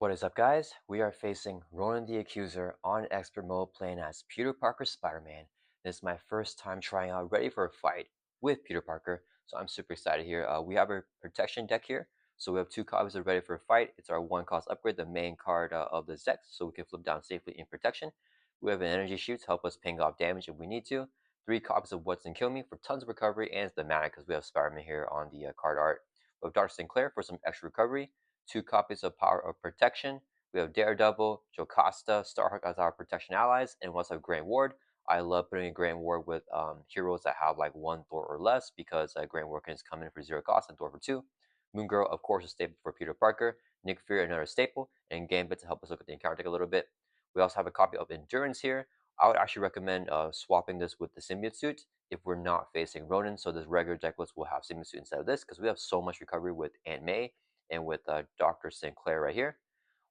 What is up, guys? We are facing Ronan the Accuser on Expert Mode playing as Peter Parker Spider-Man. This is my first time trying out Ready for a Fight with Peter Parker, so I'm super excited here. We have a protection deck here, so we have two copies of Ready for a Fight. It's our one cost upgrade, the main card of this deck, so we can flip down safely in protection. We have an energy shoot to help us ping off damage if we need to. Three copies of What's and Kill Me for tons of recovery, and it's the mana because we have Spider-Man here on the card art. We have Dr. Sinclair for some extra recovery, two copies of Power of Protection. We have Daredevil, Jocasta, Starhawk as our protection allies, and we also have Grant Ward. I love putting a Grant Ward with heroes that have like one Thor or less because Grant Ward can just come in for 0 cost and Thor for 2. Moon Girl, of course, is staple for Peter Parker. Nick Fury, another staple, and Gambit to help us look at the encounter deck a little bit. We also have a copy of Endurance here. I would actually recommend swapping this with the Symbiote suit if we're not facing Ronin. So this regular deck list will have Symbiote suit instead of this because we have so much recovery with Aunt May and with Dr. Sinclair right here.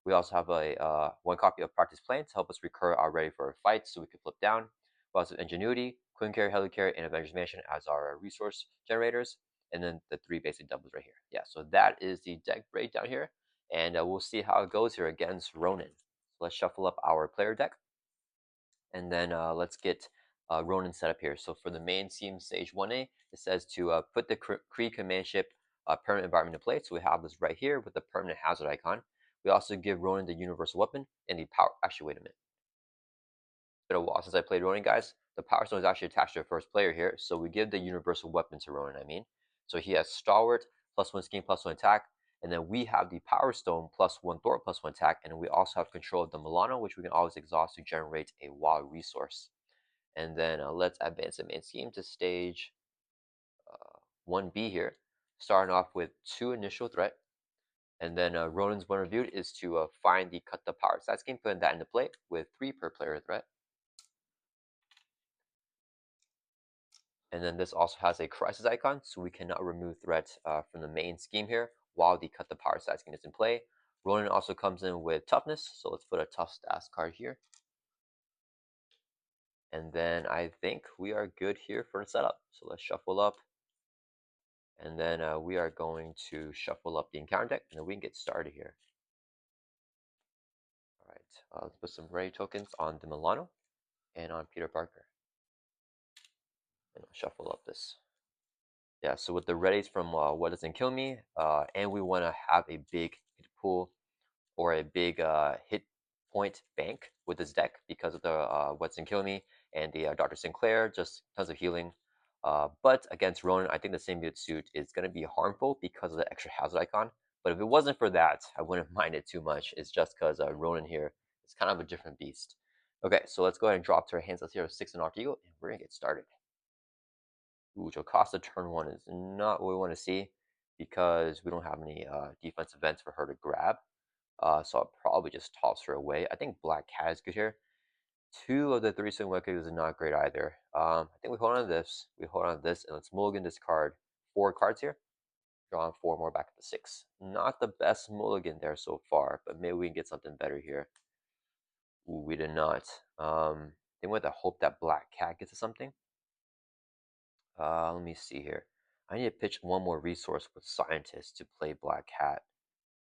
We also have a one copy of Practice Plan to help us recur our Ready for a Fight so we can flip down. We also have Ingenuity, Queen Carry, Helicarrier, and Avengers Mansion as our resource generators. And then the three basic doubles right here. Yeah, so that is the deck breakdown here. And we'll see how it goes here against Ronin. So let's shuffle up our player deck. And then let's get Ronin set up here. So for the main team stage 1A, it says to put the Kree command ship permanent environment in play. So we have this right here with the permanent hazard icon. We also give Ronin the universal weapon and the power. Actually, wait a minute. It's been a while since I played Ronin, guys. The power stone is actually attached to the first player here. So we give the universal weapon to Ronin, I mean. So he has Stalwart, +1 scheme, +1 attack. And then we have the Power Stone, +1 Thor, +1 attack. And we also have control of the Milano, which we can always exhaust to generate a wild resource. And then let's advance the main scheme to stage 1B here, starting off with 2 initial threat. And then Ronin's one reviewed is to find the cut the power side scheme, putting that into play with 3 per player threat. And then this also has a crisis icon, so we cannot remove threat from the main scheme here while the cut the power side scheme is in play. Ronin also comes in with toughness, so let's put a tough stats card here. And then I think we are good here for the setup. So let's shuffle up. And then we are going to shuffle up the encounter deck, and then we can get started here. All right, let's put some ready tokens on the Milano and on Peter Parker. And I'll shuffle up this. Yeah, so with the readies from What Doesn't Kill Me, and we want to have a big hit pool or a big hit point bank with this deck because of the What Doesn't Kill Me and the Dr. Sinclair, just tons of healing. But against Ronin, I think the symbiote suit is going to be harmful because of the extra hazard icon. But if it wasn't for that, I wouldn't mind it too much. It's just because Ronin here is kind of a different beast. Okay, so let's go ahead and drop to our hands. Let's hero 6 and Arc Eagle, and we're going to get started. Ooh, Jocasta turn 1 is not what we want to see because we don't have any defense events for her to grab. So I'll probably just toss her away. I think Black Cat is good here. 2 of the 3 swing wickets is not great either. I think we hold on to this. We hold on to this, and let's mulligan this card. 4 cards here. Draw on 4 more back up to 6. Not the best mulligan there so far, but maybe we can get something better here. Ooh, we did not. Then we have to hope that Black Cat gets us something. Let me see here. I need to pitch one more resource with Scientist to play Black Cat.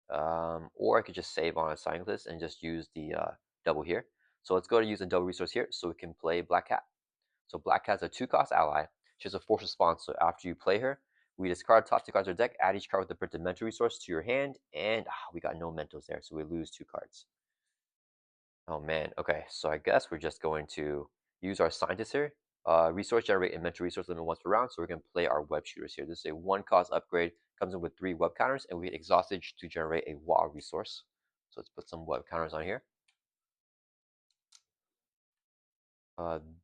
Or I could just save on a Scientist and just use the double here. So let's go to use a double resource here so we can play Black Cat. So Black Cat's a 2-cost ally. She has a force response, so after you play her, we discard top 2 cards of the deck, add each card with the printed mental resource to your hand, and we got no mentals there, so we lose 2 cards. Oh man, okay, so I guess we're just going to use our Scientist here. Resource generate and mental resource limit once per round, so we're going to play our web shooters here. This is a 1-cost upgrade, comes in with 3 web counters, and we get exhausted to generate a wild resource. So let's put some web counters on here.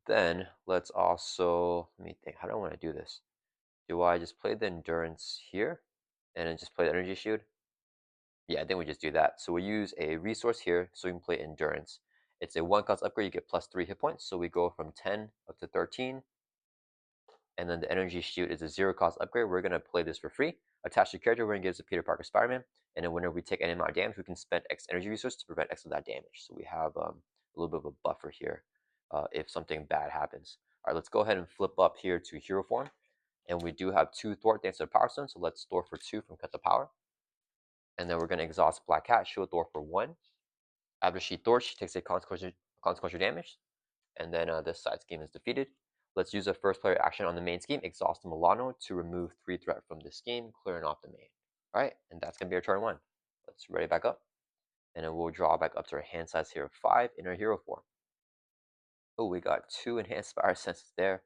Then let's also, let me think, how do I want to do this? Do I just play the endurance here and then just play the energy shield? Yeah, I think we just do that. So we use a resource here so we can play endurance. It's a 1-cost upgrade, you get +3 hit points. So we go from 10 up to 13. And then the energy shield is a 0-cost upgrade. We're going to play this for free. Attach the character, we're going to give it to Peter Parker Spider-Man. And then whenever we take any amount of damage, we can spend X energy resource to prevent X of that damage. So we have a little bit of a buffer here if something bad happens. All right, let's go ahead and flip up here to hero form. And we do have 2 Thwart thanks to the Power Stone. So let's Thor for 2 from Cut the Power. And then we're going to exhaust Black Cat, Shield Thor for 1. After she thwarts, she takes a consequential damage. And then this side scheme is defeated. Let's use a first player action on the main scheme, exhaust Milano to remove 3 threat from the scheme, clearing off the main. Alright, and that's going to be our turn 1. Let's ready back up. And then we'll draw back up to our hand size here of 5 in our hero form. Oh, we got 2 enhanced fire senses there.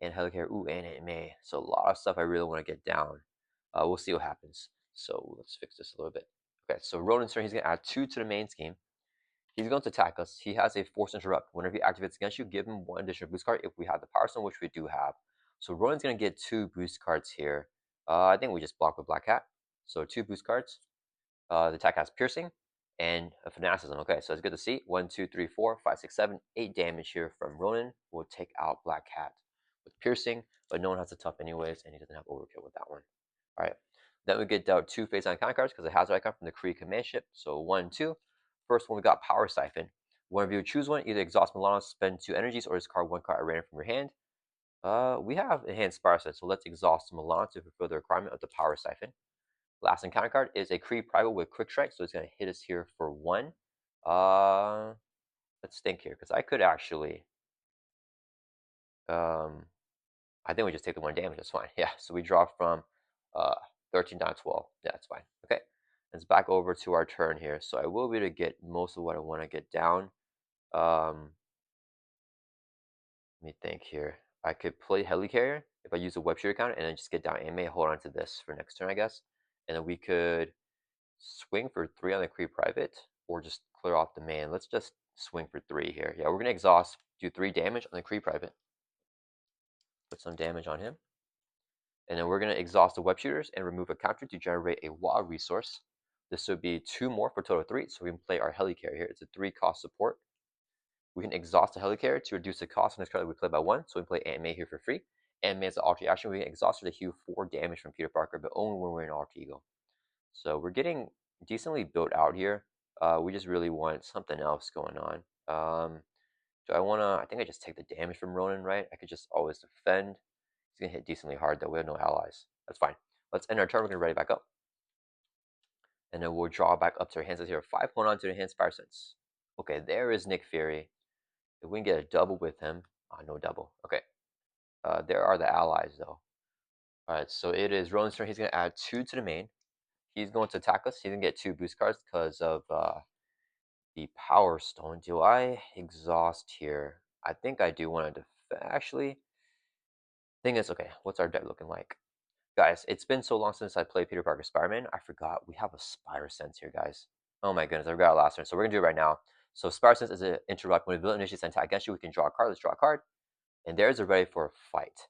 And Helicarrier, ooh, and Anime. So a lot of stuff I really want to get down. We'll see what happens. So let's fix this a little bit. Okay, so Ronan's turn, he's going to add 2 to the main scheme. He's going to attack us. He has a Force Interrupt. Whenever he activates against you, give him 1 additional boost card if we have the Power Stone, which we do have. So Ronan's going to get 2 boost cards here. I think we just block with Black Cat. So 2 boost cards. The attack has Piercing and a Fanaticism. Okay, so it's good to see. 1, 2, 3, 4, 5, 6, 7, 8 damage here from Ronan. We'll take out Black Cat with Piercing, but no one has a tough anyways, and he doesn't have Overkill with that one. All right. Then we get dealt 2 face icon cards because it has icon from the Kree command ship. So 1, 2. First one we got Power Siphon. Whenever you choose one, either exhaust Milano, spend 2 energies, or discard 1 card at random from your hand. We have Enhanced Power Set, so let's exhaust Milano to fulfill the requirement of the Power Siphon. Last encounter card is a Kree Private with Quick Strike, so it's going to hit us here for 1. Let's think here, because I could actually, I think we just take the 1 damage, that's fine. Yeah, so we draw from 13 down to 12. Yeah, that's fine. Okay, let's back over to our turn here. So I will be able to get most of what I want to get down. Let me think here. I could play Helicarrier if I use a Web Shooter counter and then just get down and may hold on to this for next turn, I guess. And then we could swing for 3 on the Kree Private or just clear off the main. Let's just swing for 3 here. Yeah, we're going to exhaust, do 3 damage on the Kree Private. Put some damage on him. And then we're going to exhaust the Web Shooters and remove a counter to generate a wild resource. This would be 2 more for total 3, so we can play our Helicarrier here. It's a 3 cost support. We can exhaust the Helicarrier to reduce the cost on this card that we play by 1, so we can play Anime here for free. Anime is an alter action. We can exhaust her to heal 4 damage from Peter Parker, but only when we're in Alter Ego. So we're getting decently built out here. We just really want something else going on. Do I want to, I think I just take the damage from Ronan, right? I could just always defend. He's going to hit decently hard, though. We have no allies. That's fine. Let's end our turn. We're going to ready back up. And then we'll draw back up to our hands here. 5, hold on to the enhanced fire sense. Okay, there is Nick Fury. If we can get a double with him. No double. Okay. There are the allies, though. All right, so it is Ronan's turn. He's going to add 2 to the main. He's going to attack us. He's going to get 2 boost cards because of the Power Stone. Do I exhaust here? I think I do want to actually. Thing is, okay, what's our deck looking like? Guys, it's been so long since I played Peter Parker Spider-Man. I forgot we have a Spider Sense here, guys. Oh my goodness, I forgot our last turn. So we're going to do it right now. So Spider Sense is an interrupt. When a villain initiates an attack against you, we can draw a card. Let's draw a card. And there's a ready for a fight.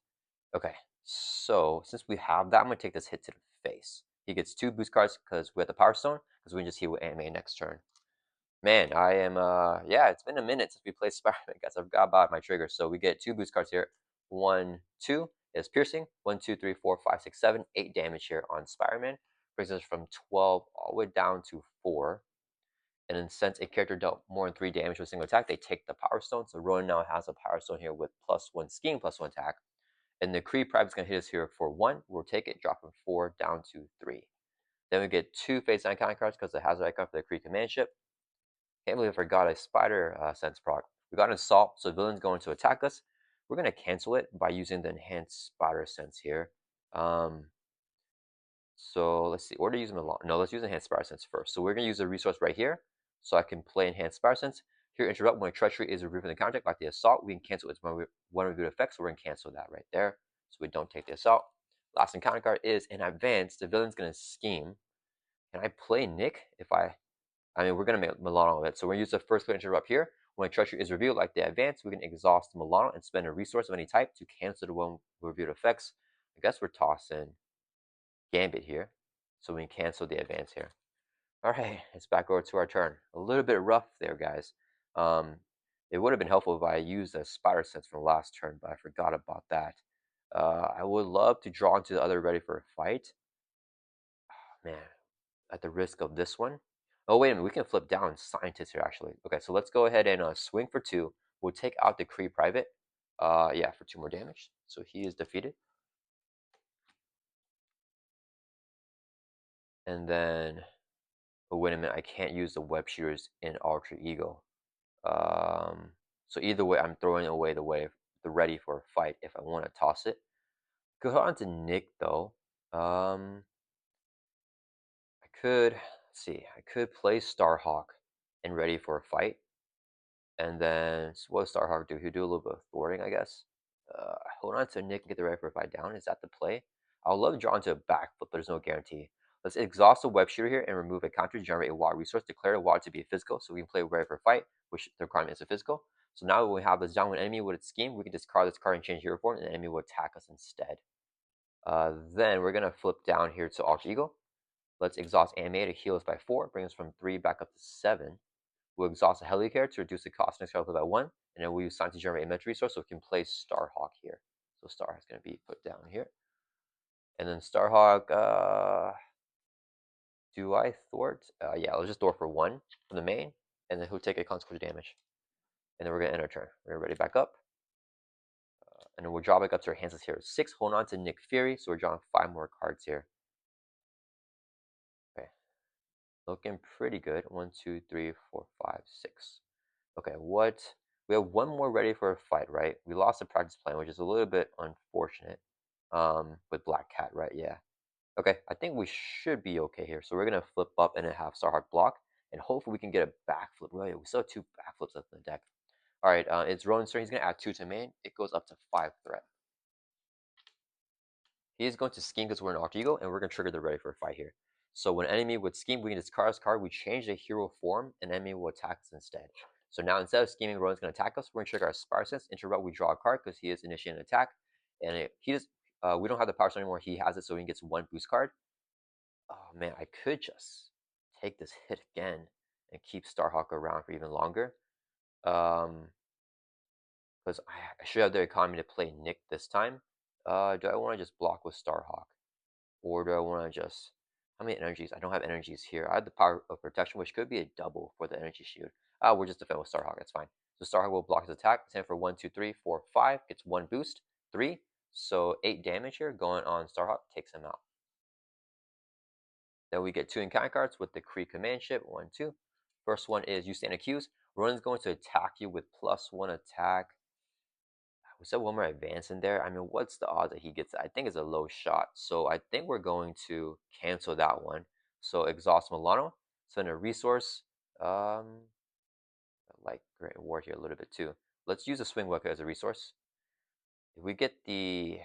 Okay, so since we have that, I'm going to take this hit to the face. He gets 2 boost cards because we have the Power Stone, because we can just heal with Anime next turn. Man, I am, yeah, it's been a minute since we played Spider-Man, guys. I forgot about my trigger. So we get 2 boost cards here. 1, 2 is Piercing. 1, 2, 3, 4, 5, 6, 7, 8 damage here on Spider-Man. Brings us from 12 all the way down to 4. And then since a character dealt more than 3 damage with a single attack, they take the Power Stone. So Ronan now has a Power Stone here with +1 scheme, +1 attack. And the Kree Private is going to hit us here for 1. We'll take it, drop from 4 down to 3. Then we get 2 face icon cards because it has an icon for the Kree command ship. Can't believe I forgot a Spider Sense proc. We got an Assault, so the villain's going to attack us. We're going to cancel it by using the Enhanced Spider Sense here. So let's see, or to use them along. No, let's use Enhanced Spider Sense first. So we're going to use a resource right here, so I can play Enhanced Spider Sense. Here, interrupt when a treachery is removed from the contact, like the Assault. We can cancel its one of the effects, so we're going to cancel that right there. So we don't take the Assault. Last encounter card is in advance. The villain's going to scheme. Can I play Nick if I mean, we're going to make Milano of it. So we're going to use the first clear interrupt here. When a treachery is revealed, like the advance, we can exhaust Milano and spend a resource of any type to cancel the one revealed effects. I guess we're tossing Gambit here. So we can cancel the advance here. All right, it's back over to our turn. A little bit rough there, guys. It would have been helpful if I used a Spider Sense from last turn, but I forgot about that. I would love to draw into the other ready for a fight. Oh, man, at the risk of this one. Oh, wait a minute. We can flip down scientists here, actually. Okay, so let's go ahead and swing for 2. We'll take out the Kree Private. Yeah, for 2 more damage. So he is defeated. And then But wait a minute, I can't use the web shooters in Alter Ego. Um, so either way, I'm throwing away the ready for a fight if I want to toss it. Could hold on to Nick though. I could, let's see, I could play Starhawk and ready for a fight. And then what does Starhawk do? He'll do a little bit of thwarting, I guess. Hold on to Nick and get the ready for a fight down. Is that the play? I would love to draw into a backflip, but there's no guarantee. Let's exhaust the web shooter here and remove a counter to generate a water resource. Declare a water to be a physical, so we can play ready for a fight, which the requirement is a physical. So now when we have this down with an enemy with its scheme, we can discard this card and change hero form, and the enemy will attack us instead. Then we're gonna flip down here to Alter Ego. Let's exhaust Anime to heal us by 4, bring us from 3 back up to 7. We'll exhaust a Helicare to reduce the cost next card by 1, and then we'll use Sign to generate a inventory resource, so we can place Starhawk here. So Starhawk's going to be put down here. And then Starhawk, do I thwart? Yeah, let's just thwart for 1 from the main, and then he'll take a consequence damage. And then we're going to end our turn. We're ready back up. And then we'll draw back up to our hands here. 6, hold on to Nick Fury, so we're drawing 5 more cards here. Okay. Looking pretty good. 1, 2, 3, 4, 5, 6. Okay, what? We have 1 more ready for a fight, right? We lost the practice plan, which is a little bit unfortunate. With Black Cat, right? Yeah. Okay, I think we should be okay here. So we're gonna flip up and then have Starhawk block, and hopefully we can get a backflip. Wait, we still have 2 backflips left in the deck. All right, it's Ronan, sir. He's gonna add 2 to main. It goes up to 5 threat. He's going to scheme because we're in Alter Ego, and we're going to trigger the ready for a fight here. So when enemy would scheme, we can discard this card. We change the hero form, and enemy will attack us instead. So now instead of scheming, Ronan's going to attack us. We're going to trigger our Spire Sense, interrupt. We draw a card because he is initiating an attack, and we don't have the power stone anymore. He has it, so he gets 1 boost card. Oh man, I could just take this hit again and keep Starhawk around for even longer. Because I should have the economy to play Nick this time. Do I want to just block with Starhawk? Or do I want to just... How many energies? I don't have energies here. I have the power of protection, which could be a double for the energy shield. We're just defend with Starhawk. That's fine. So Starhawk will block his attack. Stand for 1, 2, 3, 4, 5. Gets 1 boost. 3. So 8 damage here going on Starhawk. Takes him out. Then we get 2 encounter cards with the Kree command ship. 1, 2. First one is you stand accused. Ronan's going to attack you with +1 attack. We said 1 more advance in there. I mean, what's the odds that he gets that? I think it's a low shot. So I think we're going to cancel that one. So exhaust Milano. Spend a resource. I like Great Award here a little bit too. Let's use a Swing Weapon as a resource. If we get the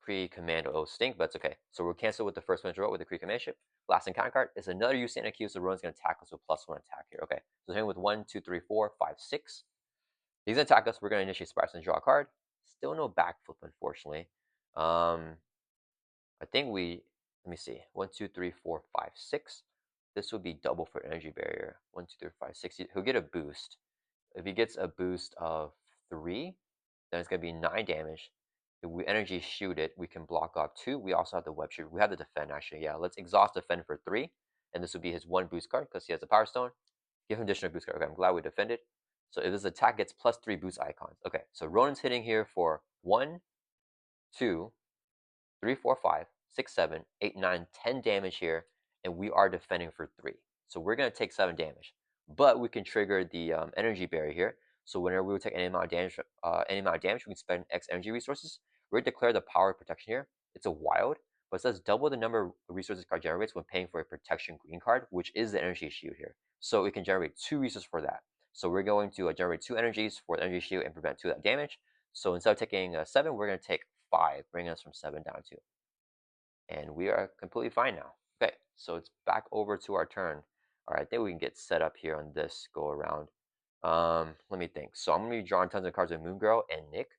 Kree Commando, it'll stink, but it's okay. So we'll cancel with the first one draw with the Kree Command Ship. Last encounter card is another use Santa Q, so Rowan's going to attack us with +1 attack here. Okay, so hitting with 1, 2, 3, 4, 5, 6. He's gonna attack us. We're gonna initiate Sparks and draw a card. Still no backflip, unfortunately. I think let me see. 1, 2, 3, 4, 5, 6. This would be double for energy barrier. 1, 2, 3, 5, 6. He'll get a boost. If he gets a boost of 3, then it's gonna be 9 damage. If we energy shoot it, we can block off 2. We also have the web shoot. We have the defend actually. Yeah, let's exhaust defend for 3. And this would be his 1 boost card because he has a power stone. Give him additional boost card. Okay, I'm glad we defended. So if this attack gets +3 boost icons. Okay, so Ronan's hitting here for 1, 2, 3, 4, 5, 6, 7, 8, 9, 10 damage here, and we are defending for 3. So we're going to take 7 damage. But we can trigger the energy barrier here. So whenever we would take any amount of damage, we can spend X energy resources. We're going to declare the power of protection here. It's a wild, but it says double the number of resources card generates when paying for a protection green card, which is the energy shield here. So it can generate 2 resources for that. So we're going to generate 2 energies for the energy shield and prevent 2 of that damage. So instead of taking 7, we're going to take 5, bringing us from 7 down to 2. And we are completely fine now. Okay, so it's back over to our turn. All right, I think we can get set up here on this go around. Let me think. So I'm going to be drawing tons of cards with Moon Girl and Nick.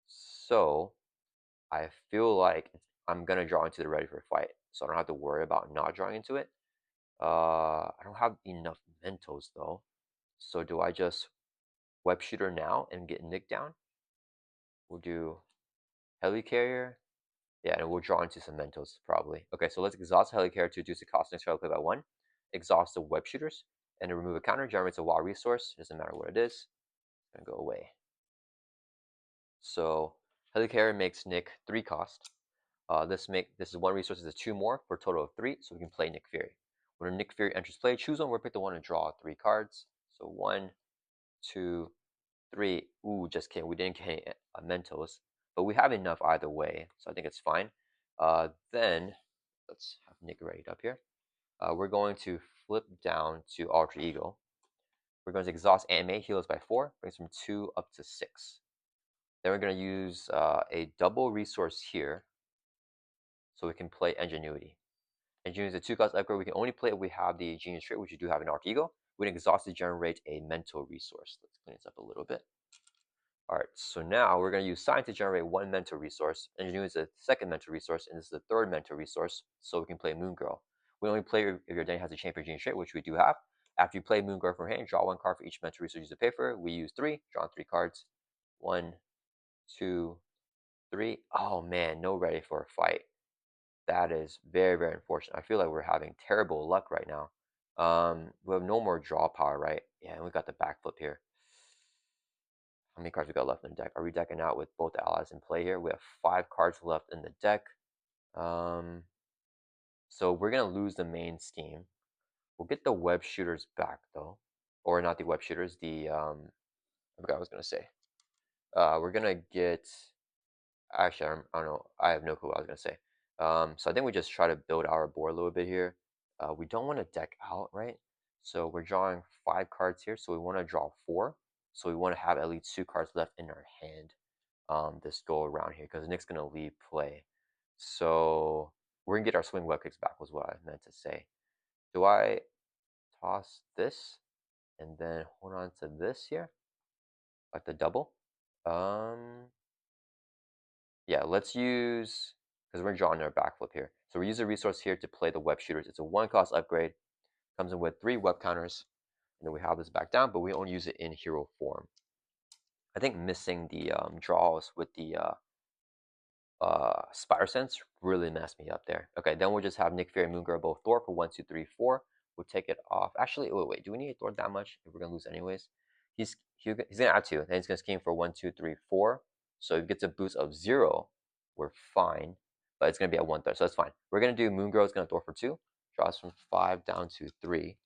So I feel like I'm going to draw into the ready for a fight. So I don't have to worry about not drawing into it. I don't have enough Mentos though. So do I just web shooter now and get Nick down? We'll do Helicarrier. Yeah, and we'll draw into some Mentos probably. Okay, so let's exhaust Helicarrier to reduce the cost next play by 1. Exhaust the web shooters and to remove a counter, generates a wild resource. Doesn't matter what it is. It's gonna go away. So Helicarrier makes Nick 3 cost. This is 1 resource, is 2 more for a total of 3, so we can play Nick Fury. When a Nick Fury enters play, choose one. We'll pick the one and draw 3 cards. So 1, 2, 3. Ooh, just kidding. We didn't get any Mentos, but we have enough either way, so I think it's fine. Then let's have Nick ready up here. We're going to flip down to Alter Ego. We're going to exhaust Anime, heal us by 4, brings from 2 up to 6. Then we're going to use a double resource here, so we can play Ingenuity. Ingenuity is a 2-cost upgrade. We can only play if we have the Genius trait, which you do have in Alter Ego. We can exhaust to generate a mental resource. Let's clean this up a little bit. All right, so now we're going to use Sign to generate 1 mental resource. Ingenuity is the 2nd mental resource, and this is the 3rd mental resource, so we can play Moon Girl. We only play if your deck has a champion Genius trait, which we do have. After you play Moon Girl from hand, draw 1 card for each mental resource you use to pay for it. We use 3, draw 3 cards. 1, 2, 3. Oh man, no ready for a fight. That is very, very unfortunate. I feel like we're having terrible luck right now. We have no more draw power, right? Yeah, and we got the backflip here. How many cards we got left in the deck? Are we decking out with both allies in play here? We have 5 cards left in the deck. So we're gonna lose the main scheme. We'll get the web shooters back though, or not the web shooters. The I forgot what I was gonna say. We're gonna get. Actually, I don't know. I have no clue what I was gonna say. So I think we just try to build our board a little bit here. We don't want to deck out, right? So we're drawing 5 cards here. So we want to draw 4. So we want to have at least 2 cards left in our hand this go around here because Nick's gonna leave play. So we're gonna get our swing web kicks back was what I meant to say. Do I toss this and then hold on to this here? Like the double? Yeah, let's use, because we're drawing our backflip here. So we use a resource here to play the web shooters. It's a 1-cost upgrade. Comes in with 3 web counters. And then we have this back down, but we only use it in hero form. I think missing the draws with the Spider Sense really messed me up there. Okay, then we'll just have Nick Fury, Moon Girl, both Thor for 1, 2, 3, 4. We'll take it off. Actually, wait. Do we need Thor that much if we're gonna lose anyways? He's gonna add 2. Then he's gonna scheme for 1, 2, 3, 4. So if he gets a boost of 0, we're fine. But it's gonna be at 1/3, so that's fine. We're gonna do Moon Girl is gonna Thor for 2. Draws from 5 down to 3.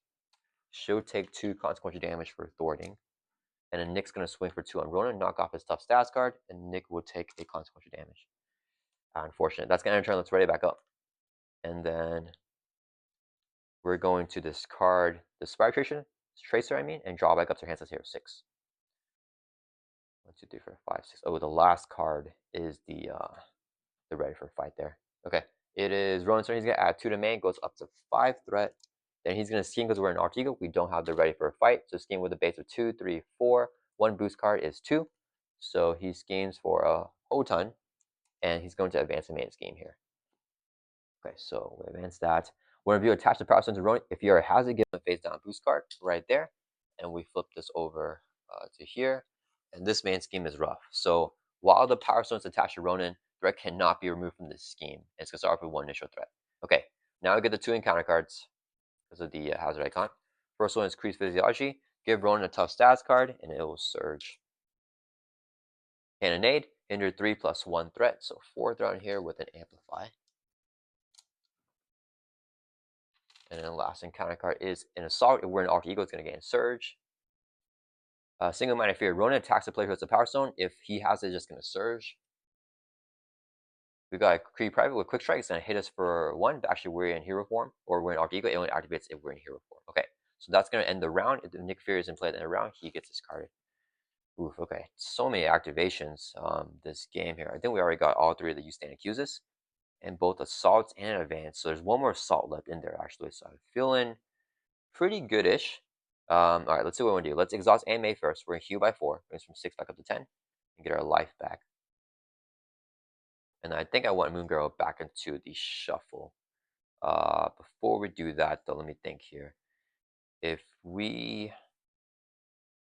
She'll take 2 consequential damage for thwarting. And then Nick's gonna swing for 2 on Ronan, knock off his tough stats card, and Nick will take a consequential damage. Unfortunate. That's gonna end turn. Let's ready back up. And then we're going to discard the Spire Tracer, and draw back up to our hand says here 6. 1, 2, 3, 4, 5, 6. Oh, the last card is the ready for fight there. Okay. It is Ronan's turn. He's gonna add 2 to main, goes up to 5 threat. Then he's gonna scheme because we're in Artigo. We don't have the ready for a fight. So scheme with a base of 2, 3, 4. 1 boost card is 2. So he schemes for a whole ton. And he's going to advance the main scheme here. Okay, so we advance that. Whenever you attach the power center to Ronin, if you're a hazard, give him a face down boost card right there. And we flip this over to here. And this main scheme is rough. So while the power stone is attached to Ronin, threat cannot be removed from this scheme. It's going to start with 1 initial threat. Okay, now we get the 2 encounter cards because of the hazard icon. First one is Increased Physiology. Give Ronin a tough stats card, and it will surge. Cannonade, hinder 3 plus 1 threat. So 4 threat on here with an amplify. And then the last encounter card is an Assault. If we're in Alter Ego, it's going to gain Surge. Single Minded Fear. Ronan attacks the player who has a Power Stone. If he has it, it's just going to Surge. We got a Kree Private with Quick Strike. It's going to hit us for 1. But actually, we're in Hero form. Or we're in Alter Ego. It only activates if we're in Hero form. Okay. So that's going to end the round. If Nick Fury is in play at the end of the round, he gets discarded. Oof, okay. So many activations this game here. I think we already got all 3 of the Use Stand Accuses. And both Assaults and Advance. So there's 1 more Assault left in there, actually. So I'm feeling pretty good-ish. All right, let's see what we want to do. Let's exhaust Anime first. We're going to heal by 4. Brings from 6 back up to 10. And get our life back. And I think I want Moon Girl back into the shuffle. Before we do that, though, let me think here. If we...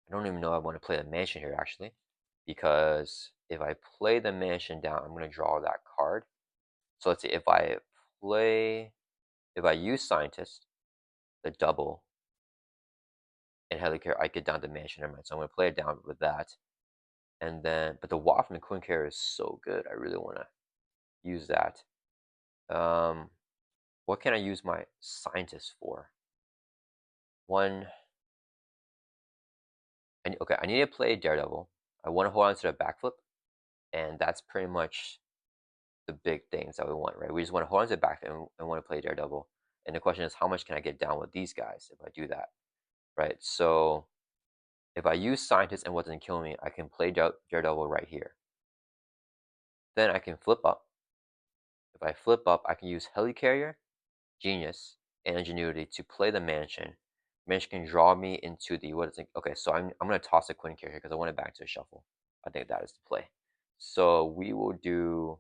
I don't even know if I want to play the Mansion here, actually. Because if I play the Mansion down, I'm going to draw that card. So let's see, if I use Scientist, the double, and Helicare, I get down to Mansion. Never mind. So I'm going to play it down with that. And then, but the Watt from the Queen Care is so good. I really want to use that. What can I use my Scientist for? One. And okay, I need to play Daredevil. I want to hold on to the backflip, and that's pretty much the big things that we want, right? We just want to hold on to the backflip and want to play Daredevil. And the question is, how much can I get down with these guys if I do that, right? So if I use Scientist and what doesn't kill me, I can play Daredevil right here. Then I can flip up. If I flip up, I can use Helicarrier, Genius, and Ingenuity to play the Mansion. Mansion can draw me into the, what is it? Okay, so I'm going to toss a Quinn Carrier because I want it back to the shuffle. I think that is the play. So we will do,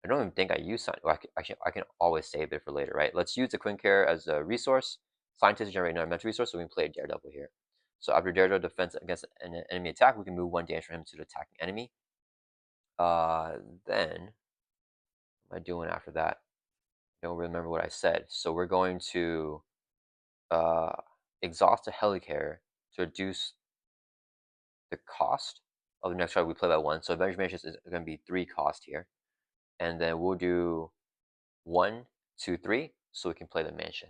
I don't even think I use Scientist. Well, I can always save it for later, right? Let's use the Quinn Carrier as a resource. Scientist generate another mental resource, so we can play Daredevil here. So after Daredevil defense against an enemy attack, we can move one damage from him to the attacking enemy. Then, what am I doing after that? I don't remember what I said. So we're going to exhaust a Helicarrier to reduce the cost of the next card we play by one. So Avengers Mansion is going to be 3 cost here. And then we'll do 1, 2, 3, so we can play the Mansion.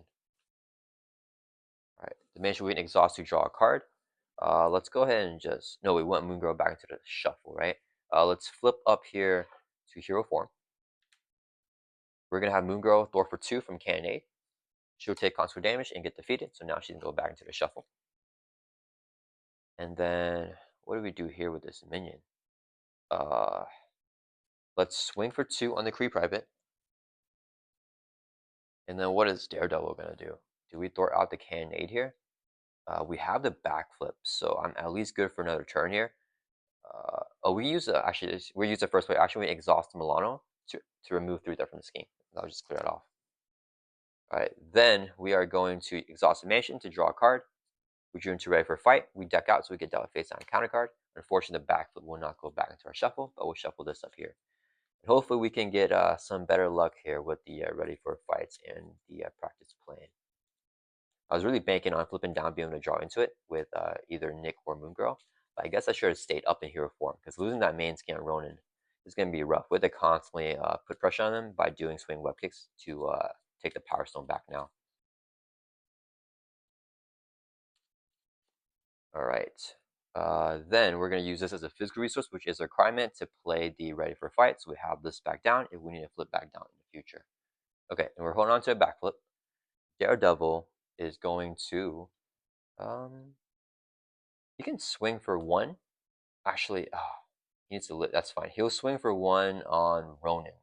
All right, the Mansion we can exhaust to draw a card. Let's go ahead and just, no, we want Moongirl back into the shuffle, right? Let's flip up here to hero form. We're going to have Moongirl Thor for 2 from Cannonade. She'll take consequential damage and get defeated, so now she can go back into the shuffle. And then, what do we do here with this minion? Let's swing for 2 on the Kree Private. And then what is Daredevil going to do? Do we throw out the Cannonade here? We have the backflip, so I'm at least good for another turn here. We use actually we use the first way. Actually, we exhaust Milano to remove 3 threat from the scheme. I'll just clear it off. All right, then we are going to exhaust the Mansion to draw a card. We drew into ready for a fight. We deck out so we get dealt face down counter card. Unfortunately, the backflip will not go back into our shuffle, but we'll shuffle this up here. And hopefully, we can get some better luck here with the ready for fights and the practice plan. I was really banking on flipping down, being able to draw into it with either Nick or Moongirl. But I guess I should have stayed up in hero form because losing that main scan Ronin is going to be rough. We have to constantly put pressure on them by doing swing web kicks to take the Power Stone back now. All right. Then we're going to use this as a physical resource, which is a requirement to play the ready for fight. So we have this back down if we need to flip back down in the future. Okay, and we're holding on to a backflip. Daredevil is going to, he can swing for 1. Actually, he needs to, that's fine. He'll swing for 1 on Ronan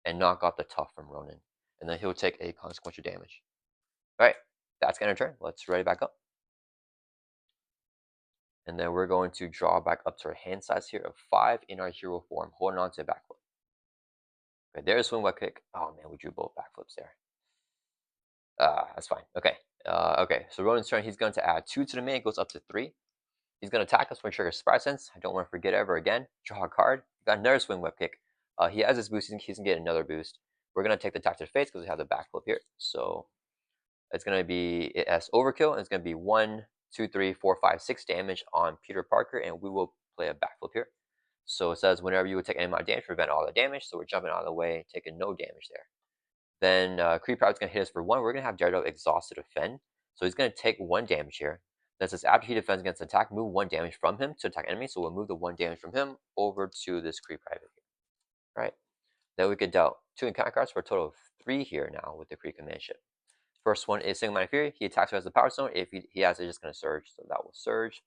and knock off the tough from Ronan. And then he'll take a consequential damage. All right, that's going to turn. Let's ready back up. And then we're going to draw back up to our hand size here of 5 in our hero form, holding on to a backflip. Okay, there's swing web kick. Oh man, we drew both backflips there. That's fine. Okay. Okay, so Ronan's turn. He's going to add 2 to the main. It goes up to 3. He's going to attack us when trigger Surprise Sense. I don't want to forget ever again. Draw a card. Got another swing web kick. He has his boost. He's going to get another boost. We're going to take the attack to the face because we have the backflip here. So it's going to be as overkill. And it's going to be 1, 2, 3, 4, 5, 6 damage on Peter Parker. And we will play a backflip here. So it says whenever you would take any amount of damage, prevent all the damage. So we're jumping out of the way, taking no damage there. Then Kree Pride's going to hit us for 1. We're going to have Daredevil exhaust to defend. So he's going to take 1 damage here. That says after he defends against an attack, move 1 damage from him to attack enemy. So we'll move the 1 damage from him over to this Kree Private here. All right. Then we could dealt 2 encounter cards for a total of 3 here now with the Kree Command Ship. First one is Single Minded Fury. He attacks her as the Power Stone. If he has it, just going to Surge. So that will Surge.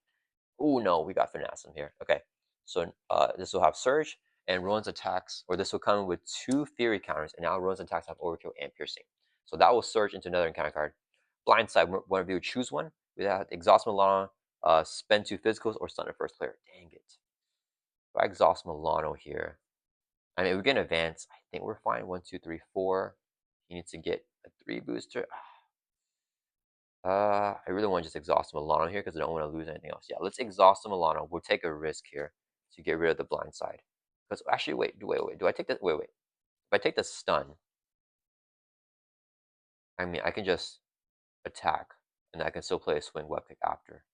Oh no, we got Finesse him here. Okay. So this will have Surge. And Rowan's attacks, or this will come with 2 Fury counters. And now Rowan's attacks have Overkill and Piercing. So that will Surge into another encounter card. Blindside, one of you would choose one. We have Exhaust Milano, spend 2 physicals, or stun the first player. Dang it. If I exhaust Milano here, I mean, we can advance. I think we're fine. 1, 2, 3, 4. He needs to get a 3 booster. I really want to just exhaust Milano here because I don't want to lose anything else. Yeah, let's exhaust Milano. We'll take a risk here to get rid of the blind side. Because actually, wait. Do I take this? Wait. If I take the stun, I mean, I can just attack, and I can still play a swing web kick after.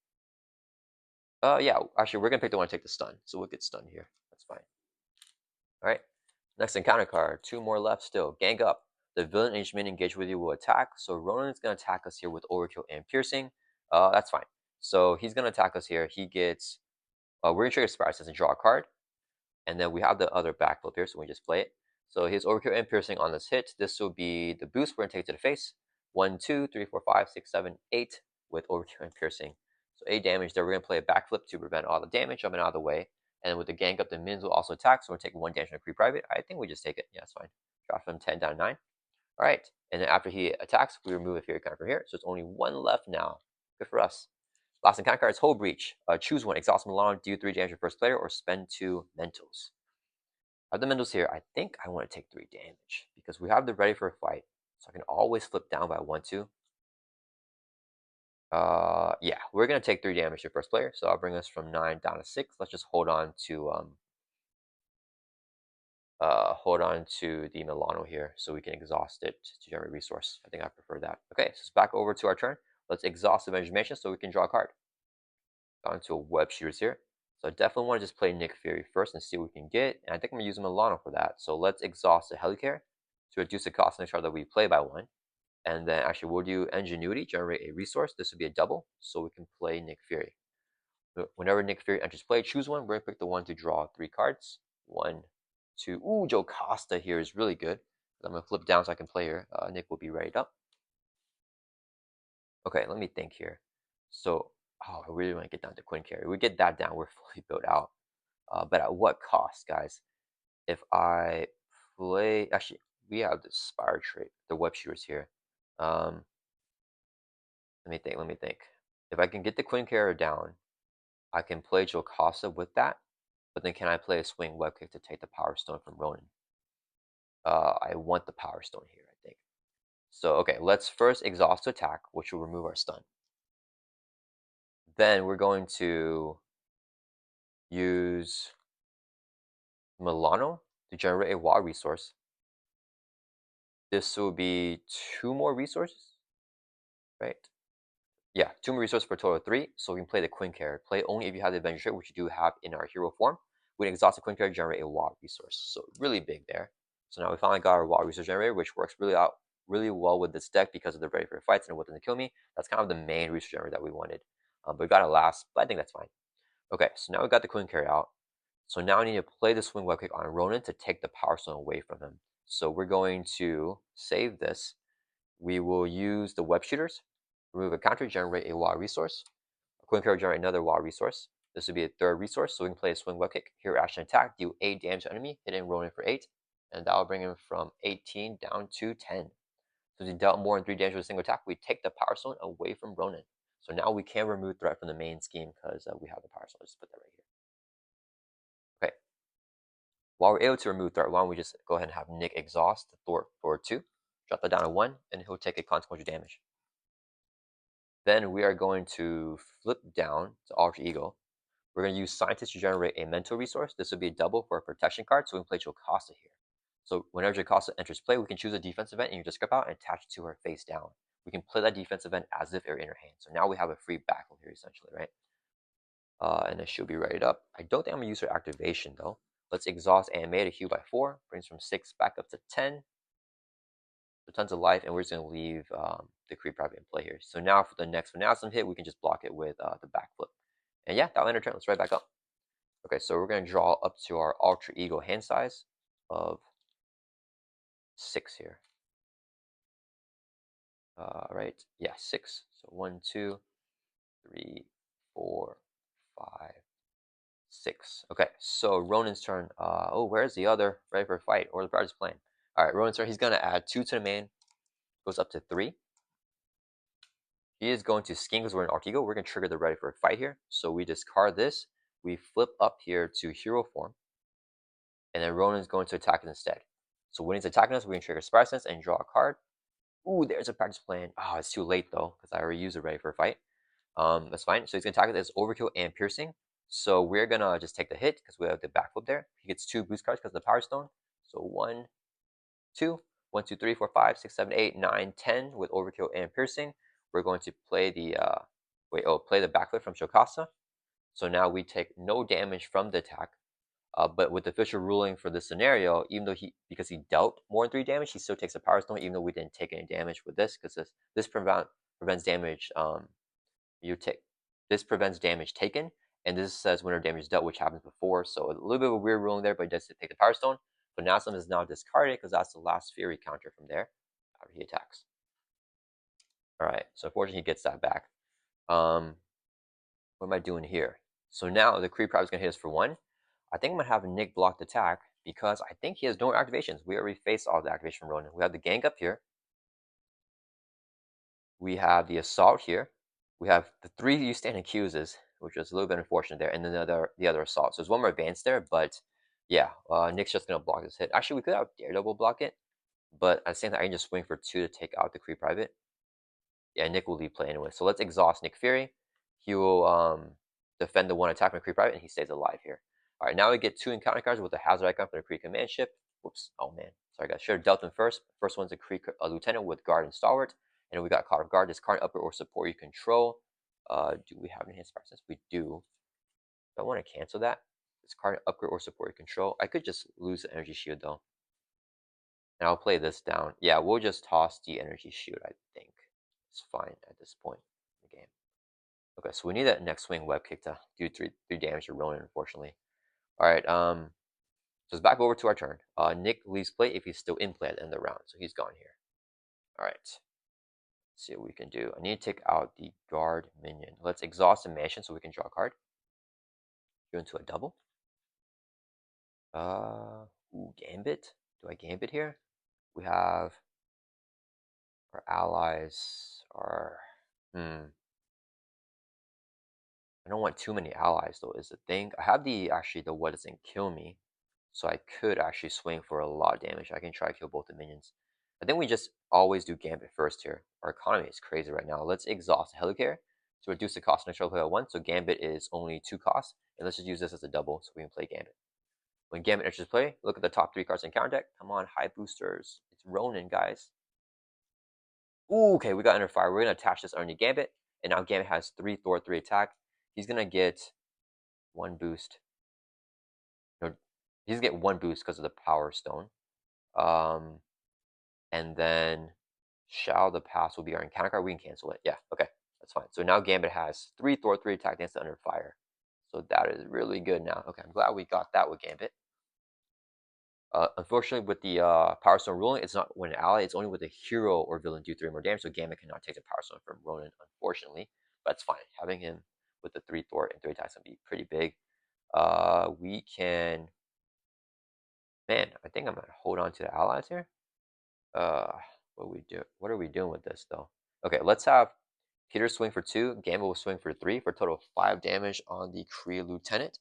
Yeah, actually, we're going to pick the one to take the stun. So we'll get stunned here. That's fine. All right. Next encounter card. 2 more left still. Gang up. The villain engagement engaged with you will attack. So Ronan is going to attack us here with overkill and piercing. That's fine. So he's going to attack us here. He gets, we're going to trigger Spiral Sense and draw a card. And then we have the other backflip here, so we just play it. So his overkill and piercing on this hit. This will be the boost. We're going to take it to the face. 1, 2, 3, 4, 5, 6, 7, 8 with overkill and piercing. So 8 damage there. We're going to play a backflip to prevent all the damage jumping out of the way. And with the gang up, the minions will also attack. So we're going to take 1 damage on a Kree Private. I think we just take it. Yeah, it's fine. Drop from 10 down to 9. All right. And then after he attacks, we remove a Fury card from here. So it's only 1 left now. Good for us. Last encounter card is Hull Breach. Choose one. Exhaust Milano, do 3 damage to first player, or spend 2 mentals. I have the mentals here. I think I want to take 3 damage because we have the ready for a fight. So I can always flip down if I want to. Yeah, we're going to take 3 damage to first player. So I'll bring us from 9 down to 6. Let's just hold on to the Milano here so we can exhaust it to generate resource. I think I prefer that. Okay, so it's back over to our turn. Let's exhaust the information so we can draw a card. Got into a web shooters here. So I definitely want to just play Nick Fury first and see what we can get. And I think I'm going to use Milano for that. So let's exhaust the Helicare to reduce the cost of the card that we play by 1. And then actually we'll do Ingenuity, generate a resource. This would be a double, so we can play Nick Fury. Whenever Nick Fury enters play, choose one. We're going to pick the one to draw 3 cards. 1, 2. Ooh, Joe Costa here is really good. I'm going to flip down so I can play here. Nick will be readied up. Okay, let me think here. So, I really want to get down to Quinn Carry. We get that down, we're fully built out. But at what cost, guys? If I play, actually, we have the Spire trait, the web shooters here. Let me think. If I can get the Quinn Carrier down, I can play Jocasta with that. But then can I play a swing web kick to take the Power Stone from Ronin? I want the Power Stone here, I think. So, okay, let's first exhaust to attack, which will remove our stun. Then we're going to use Milano to generate a wild resource. This will be 2 more resources, right? Yeah, 2 more resources for a total of 3. So we can play the Quinn Carrier. Play only if you have the Avenger trait, which you do have in our hero form. We can exhaust the Quinn Carrier, generate a wild resource. So really big there. So now we finally got our wild resource generator, which works really well with this deck because of the ready for fights and what doesn't kill me. That's kind of the main resource generator that we wanted. But we got it last, but I think that's fine. Okay, so now we got the Quinn Carrier out. So now I need to play the swing web kick on Ronan to take the Power Stone away from him. So we're going to save this. We will use the web shooters, remove a counter, generate a wild resource. A Quinn Carrier generate another wild resource. This would be a 3rd resource, so we can play a swing web kick. Here, action attack, deal 8 damage to enemy, hitting Ronan for 8, and that will bring him from 18 down to 10. So if he dealt more than 3 damage with a single attack, we take the Power Stone away from Ronan. So now we can remove threat from the main scheme because we have the Power Stone. Just put that right here. Okay. While we're able to remove threat, why don't we just go ahead and have Nick exhaust Thor for 2, drop that down to 1, and he'll take a consequential damage. Then we are going to flip down to Alter Ego. We're going to use Scientist to generate a mental resource. This would be a double for a protection card, so we can play Jocasta here. So whenever Jocasta enters play, we can choose a defense event and you just grab out and attach it to her face down. We can play that defense event as if it were in her hand. So now we have a free backfill here, essentially, right? And then she'll be readied up. I don't think I'm going to use her activation, though. Let's exhaust animate a heal by 4. Brings from 6 back up to 10. So tons of life, and we're just going to leave the Kree Private in play here. So now for the next Phanasm hit, we can just block it with the backflip. And yeah, that'll end our turn. Let's right back up. Okay, so we're going to draw up to our Alter Ego hand size of 6 here. Right? Yeah, 6. So 1, 2, 3, 4, 5, 6. Okay, so Ronan's turn. Where's the other? Ready for a fight, or the guard is playing. All right, Ronan's turn. He's going to add 2 to the main. Goes up to 3. He is going to scheme because we're in Alter Ego. We're going to trigger the ready for a fight here. So we discard this. We flip up here to hero form. And then Ronan's going to attack it instead. So when he's attacking us, we can trigger Spire Sense and draw a card. Ooh, there's a practice plan. Oh, it's too late though, because I already used it ready for a fight. That's fine. So he's going to attack it as overkill and piercing. So we're going to just take the hit because we have the backflip there. He gets 2 boost cards because of the Power Stone. So 1, 2, 1, 2, 3, 4, 5, 6, 7, 8, 9, 10 with overkill and piercing. We're going to play the play the backflip from Jocasta. So now we take no damage from the attack. But with the official ruling for this scenario, even though because he dealt more than 3 damage, he still takes a Power Stone, even though we didn't take any damage with this, because this prevents damage. You take This prevents damage taken, and this says whenever damage is dealt, which happens before. So a little bit of a weird ruling there, but he does take the Power Stone. But Nassim is now discarded because that's the last Fury counter from there after he attacks. All right, so unfortunately he gets that back. What am I doing here? So now the Creep Crab is going to hit us for 1. I think I'm going to have Nick block the attack because I think he has no activations. We already faced all the activation from Ronan. We have the Gang up here. We have the Assault here. We have the 3 you stand accuses, which was a little bit unfortunate there, and then the other Assault. So there's one more advance there, but yeah, Nick's just going to block this hit. Actually, we could have Daredevil block it, but at the same time, I can just swing for 2 to take out the Creep Private. Yeah, Nick will leave play anyway. So let's exhaust Nick Fury. He will defend the 1 attack from the Kree Private, and he stays alive here. All right, now we get 2 encounter cards with a hazard icon for the Kree command ship. Whoops, oh man, sorry guys, should have dealt them first. First one's a Kree lieutenant with guard and stalwart, and then we got card of guard. This card upper or support you control. Do we have enhanced presence? We do. Do I want to cancel that? This card upgrade or support your control. I could just lose the energy shield though. And I'll play this down. Yeah, we'll just toss the energy shield, I think. It's fine at this point in the game. Okay, so we need that next swing web kick to do three damage to Ronan, unfortunately. Alright, so it's back over to our turn. Nick leaves play if he's still in play at the end of the round, so he's gone here. Alright. Let's see what we can do. I need to take out the guard minion. Let's exhaust the mansion so we can draw a card. Go into a double. Gambit. Do I gambit here? We have our allies are I don't want too many allies though is the thing. I have the what doesn't kill me. So I could actually swing for a lot of damage. I can try to kill both the minions. I think we just always do Gambit first here. Our economy is crazy right now. Let's exhaust Helicare to reduce the cost of next play at 1. So Gambit is only 2 costs. And let's just use this as a double so we can play Gambit. When Gambit enters play, look at the top 3 cards in counter deck. Come on, high boosters. It's Ronin, guys. Ooh, okay, we got under fire. We're going to attach this underneath Gambit. And now Gambit has 3 Thor, 3 attack. He's going to get 1 boost. No, he's going to get 1 boost because of the Power Stone. And then Shall the Pass will be our encounter card. We can cancel it. Yeah, okay, that's fine. So now Gambit has 3 Thor, 3 attack against under fire. So that is really good now. Okay, I'm glad we got that with Gambit. Unfortunately, with the Power Stone ruling, it's not when an ally, it's only with a hero or villain do 3 more damage, so Gambit cannot take the Power Stone from Ronan, unfortunately. But it's fine. Having him with the 3 Thor and 3 attacks is going to be pretty big. We can... Man, I think I'm going to hold on to the allies here. What are we doing with this though? Okay, let's have Peter swing for 2, Gambit will swing for 3 for a total of 5 damage on the Kree Lieutenant,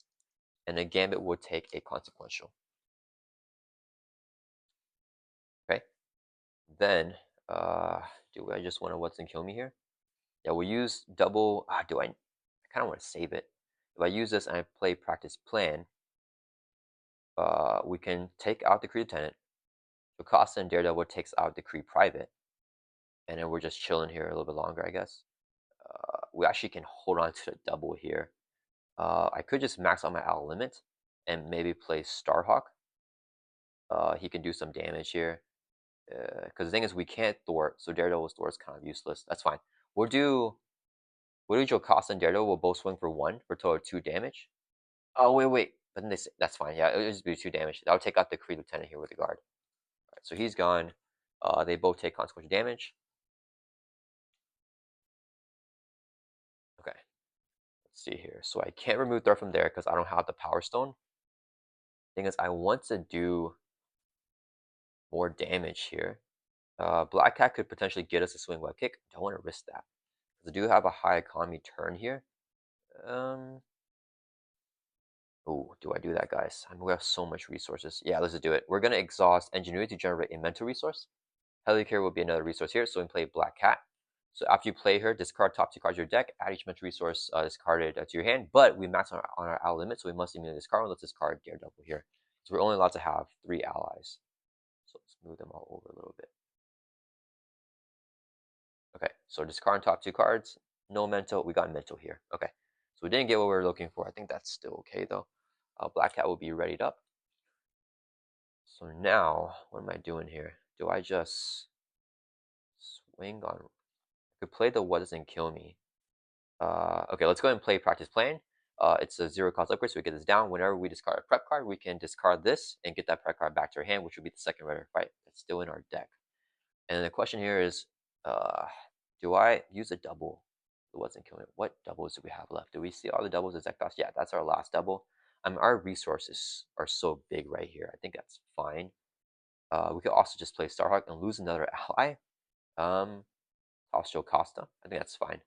and then Gambit will take a consequential. Okay, then do I just want to what's and kill me here? Yeah, we'll use double. I kind of want to save it. If I use this and I play practice plan, we can take out the Kree Lieutenant. Jocasta and Daredevil takes out the Kree Private, and then we're just chilling here a little bit longer, I guess. We actually can hold on to the double here. I could just max out my owl limit and maybe play Starhawk. He can do some damage here. Because the thing is, we can't thwart, so Daredevil's thwart is kind of useless. That's fine. We'll do Jocasta and Daredevil will both swing for 1 for a total of 2 damage. Oh, wait. But then that's fine. Yeah, it'll just be 2 damage. That'll take out the Kree Lieutenant here with the guard. All right, so he's gone. They both take consequential damage. Okay. Let's see here. So I can't remove Thor from there because I don't have the Power Stone. Thing is, I want to do more damage here. Black Cat could potentially get us a swing web kick. Don't want to risk that. Because I do have a high economy turn here. Oh, do I do that, guys? I mean, we have so much resources. Yeah, let's just do it. We're going to exhaust Ingenuity to generate a mental resource. Helicare will be another resource here, so we can play Black Cat. So after you play her, discard top 2 cards of your deck, add each mental resource discarded to your hand, but we max on our ally limit, so we must immediately discard one. Let's discard Daredevil here. So we're only allowed to have 3 allies. So let's move them all over a little bit. Okay, so discard top 2 cards, no mental, we got mental here. Okay, so we didn't get what we were looking for. I think that's still okay though. Black Cat will be readied up. So now, what am I doing here? Do I just swing on? I could play the what doesn't kill me. Okay, let's go ahead and play practice plan. It's a zero cost upgrade, so we get this down. Whenever we discard a prep card, we can discard this and get that prep card back to our hand, which would be the second ready fight. It's still in our deck. And the question here is, uh, do I use a double? It wasn't killing. What doubles do we have left? Do we see all the doubles? Is that cost? Yeah, that's our last double. Our resources are so big right here. I think that's fine. We could also just play Starhawk and lose another ally. Costo Costa. I think that's fine.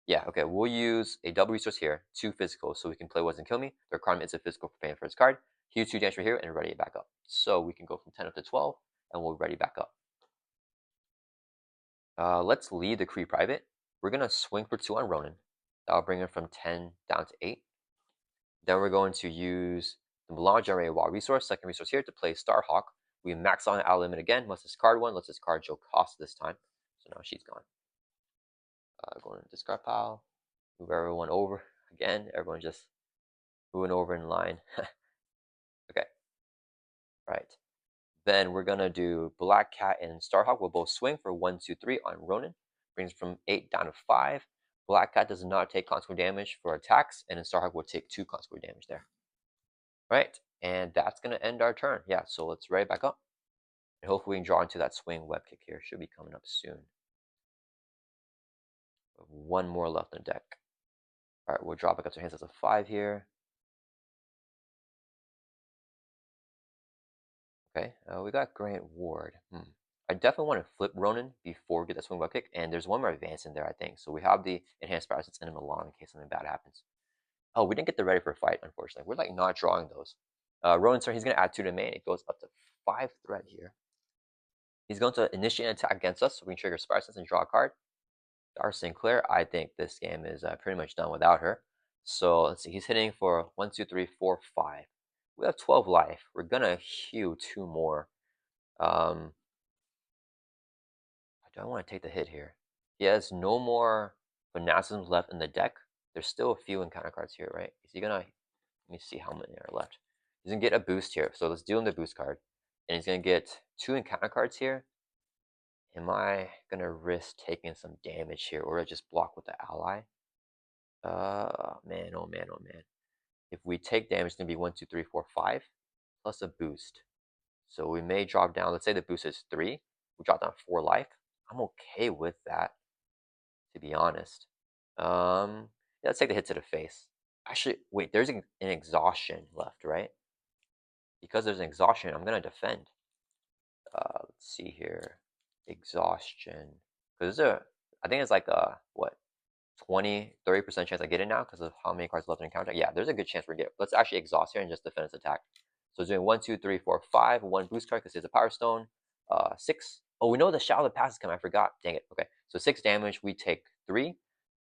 Yeah, okay, we'll use a double resource here, 2 physical, so we can play What Doesn't Kill Me. The requirement is a physical for paying for his card. Huge 2 damage right here and ready it back up. So we can go from 10 up to 12, and we'll ready back up. Let's lead the Kree Private. We're going to swing for 2 on Ronan. That'll bring him from 10 down to 8. Then we're going to use the Milan Generated Wild Resource, second resource here, to play Starhawk. We max on out limit again. Let's discard 1. Let's discard Joe Cost this time. So now she's gone. Going to discard pile. Move everyone over. Again, everyone just moving over in line. Okay. Right. Then we're going to do Black Cat and Starhawk. We'll both swing for 1, 2, 3 on Ronan. Brings from 8 down to 5. Black Cat does not take consequent damage for attacks, and then Starhawk will take 2 consequent damage there. Right. And that's going to end our turn. Yeah, so let's ready back up. And hopefully we can draw into that swing web kick here. Should be coming up soon. One more left in the deck. All right, we'll draw back up to hands as a 5 here. Okay, we got Grant Ward. I definitely want to flip Ronan before we get that swing web kick, and there's one more advance in there, I think. So we have the enhanced power that's in Milan in case something bad happens. Oh, we didn't get the ready for a fight, unfortunately. We're like not drawing those. Ronan's turn, he's going to add 2 to the main. It goes up to 5 threat here. He's going to initiate an attack against us, so we can trigger Spire Sense and draw a card. Our Sinclair, I think this game is pretty much done without her. So let's see, he's hitting for 1, 2, 3, 4, 5. We have 12 life. We're going to heal 2 more. I don't want to take the hit here. He has no more Fanaticisms left in the deck. There's still a few encounter cards here, right? Is he gonna? Let me see how many are left. He's gonna get a boost here, so let's deal him the boost card, and he's gonna get 2 encounter cards here. Am I gonna risk taking some damage here, or just block with the ally? Man, oh man, oh man. If we take damage, it's gonna be 1, 2, 3, 4, 5, plus a boost. So we may drop down. Let's say the boost is 3. We drop down 4 life. I'm okay with that, to be honest. Yeah, let's take the hit to the face. Actually, wait, there's an exhaustion left, right? Because there's an exhaustion, I'm gonna defend. Let's see here, exhaustion. Because I think it's like what, 20-30% chance I get it now because of how many cards left in encounter. Yeah, there's a good chance we get. Let's actually exhaust here and just defend its attack. So it's doing 1, 2, 3, 4, 5. 1 boost card because it's a power stone. 6. Oh, we know the Shadow of the Past is coming. I forgot. Dang it. Okay, so 6 damage. We take 3.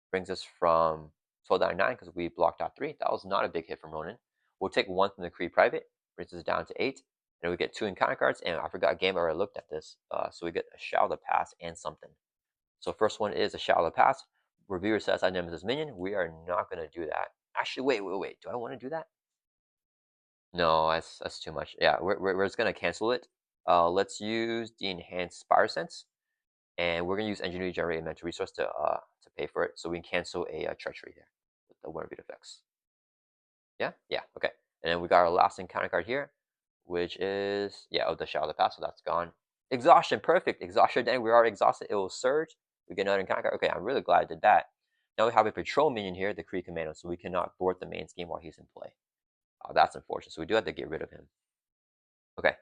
Brings us from 12 down to 9 because we blocked out 3. That was not a big hit from Ronan. We'll take 1 from the Kree Private. Brings us down to 8. And we get 2 encounter cards. And I forgot a game I already looked at this. So we get a Shadow of the Past and something. So first one is a Shadow of the Past. Reviewer says I Nemesis minion. We are not going to do that. Actually, wait. Do I want to do that? No, that's too much. Yeah, we're just going to cancel it. Let's use the Enhanced Spire Sense. And we're going to use Engineer Generated Mental Resource to pay for it. So we can cancel a Treachery here with the one of effects. Yeah? Yeah, okay. And then we got our last encounter card here, which is, yeah, the Shadow of the Past, so that's gone. Exhaustion, perfect. Exhaustion, then we are exhausted. It will surge. We get another encounter card. Okay, I'm really glad I did that. Now we have a patrol minion here, the Kree Commando, so we cannot board the main scheme while he's in play. That's unfortunate, so we do have to get rid of him. Okay.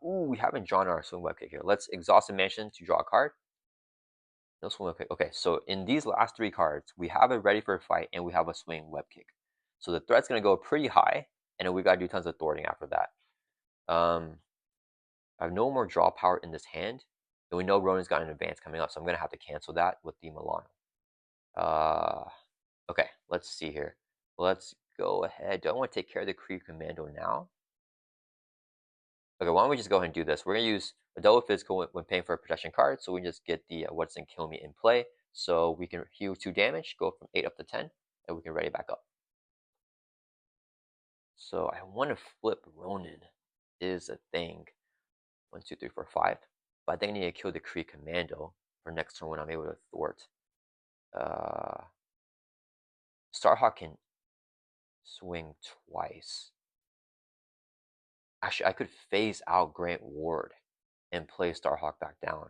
We haven't drawn our swing web kick here. Let's exhaust the mansion to draw a card. No swing web kick. Okay, so in these last 3 cards, we have a ready for a fight and we have a swing web kick. So the threat's gonna go pretty high, and then we gotta do tons of thwarting after that. I have no more draw power in this hand, and we know Ronan's got an advance coming up, so I'm gonna have to cancel that with the Milano. Okay, let's see here. Let's go ahead. Do I want to take care of the Kree Commando now? Okay, why don't we just go ahead and do this? We're gonna use a double physical when paying for a protection card, so we just get the What's in Kill Me in play, so we can heal 2 damage, go from 8 up to 10, and we can ready back up. So I want to flip Ronin is a thing. 1, 2, 3, 4, 5. But I think I need to kill the Kree Commando for next turn when I'm able to thwart. Uh, Starhawk can swing twice. Actually, I could phase out Grant Ward and play Starhawk back down.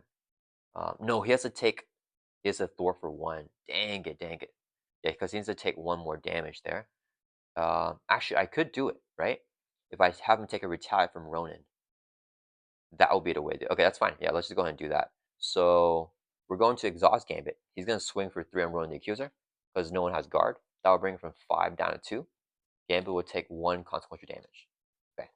No, he has to take. He has to thwart for one. Dang it, dang it. Yeah, because he needs to take one more damage there. Actually, I could do it, right? If I have him take a retaliate from Ronin, that will be the way to do it. Okay, that's fine. Yeah, let's just go ahead and do that. So we're going to exhaust Gambit. He's going to swing for 3 on Ronin the Accuser because no one has guard. That will bring him from 5 down to 2. Gambit will take 1 consequential damage. Okay.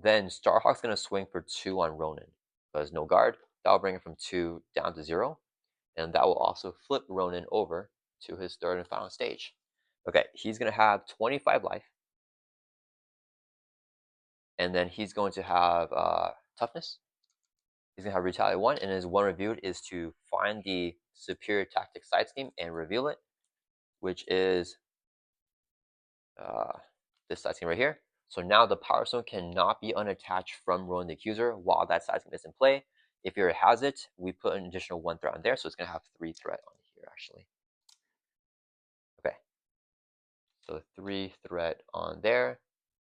Then Starhawk's going to swing for 2 on Ronin because no guard. That will bring him from 2 down to 0. And that will also flip Ronin over to his third and final stage. Okay, he's going to have 25 life. And then he's going to have toughness. He's going to have retaliate 1, and his 1 revealed is to find the superior tactic side scheme and reveal it, which is uh, this side scheme right here. So now the Power Stone cannot be unattached from Ronin the Accuser while that side scheme is in play. If it has it, we put an additional 1 threat on there, so it's going to have 3 threat on here, actually. Okay, so 3 threat on there.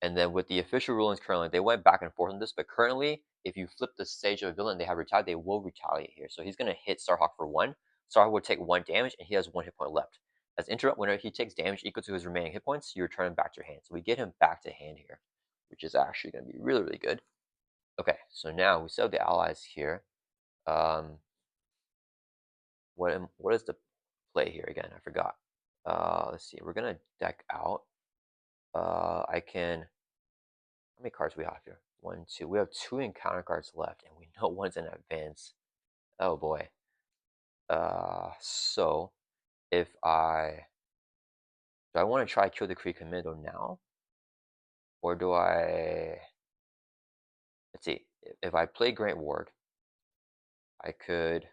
And then with the official rulings currently, they went back and forth on this, but currently, if you flip the stage of a villain, they have retaliate, they will retaliate here. So he's going to hit Starhawk for 1. Starhawk will take 1 damage, and he has 1 hit point left. As interrupt, whenever he takes damage equal to his remaining hit points, you return him back to your hand. So we get him back to hand here, which is actually going to be really, really good. Okay, so now we still have the allies here. What is the play here again? I forgot. Let's see. We're going to deck out. I can. How many cards we have here? 1, 2. We have 2 encounter cards left, and we know one's in advance. Oh boy. So if do I want to try kill the Kree Commando now, or do I? Let's see. If I play Grant Ward, I could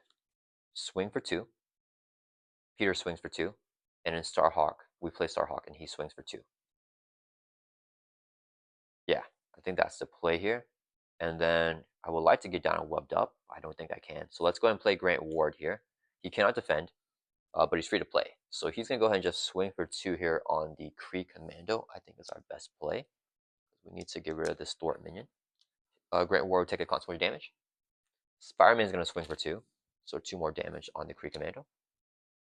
swing for 2. Peter swings for 2, and in Starhawk we play Starhawk, and he swings for 2. Yeah, I think that's the play here. And then I would like to get down and webbed up. I don't think I can. So let's go ahead and play Grant Ward here. He cannot defend. But he's free to play. So he's going to go ahead and just swing for 2 here on the Kree Commando. I think is our best play. We need to get rid of this thwart minion. Grant Ward will take a consequential damage. Spider-Man is going to swing for 2. So 2 more damage on the Kree Commando.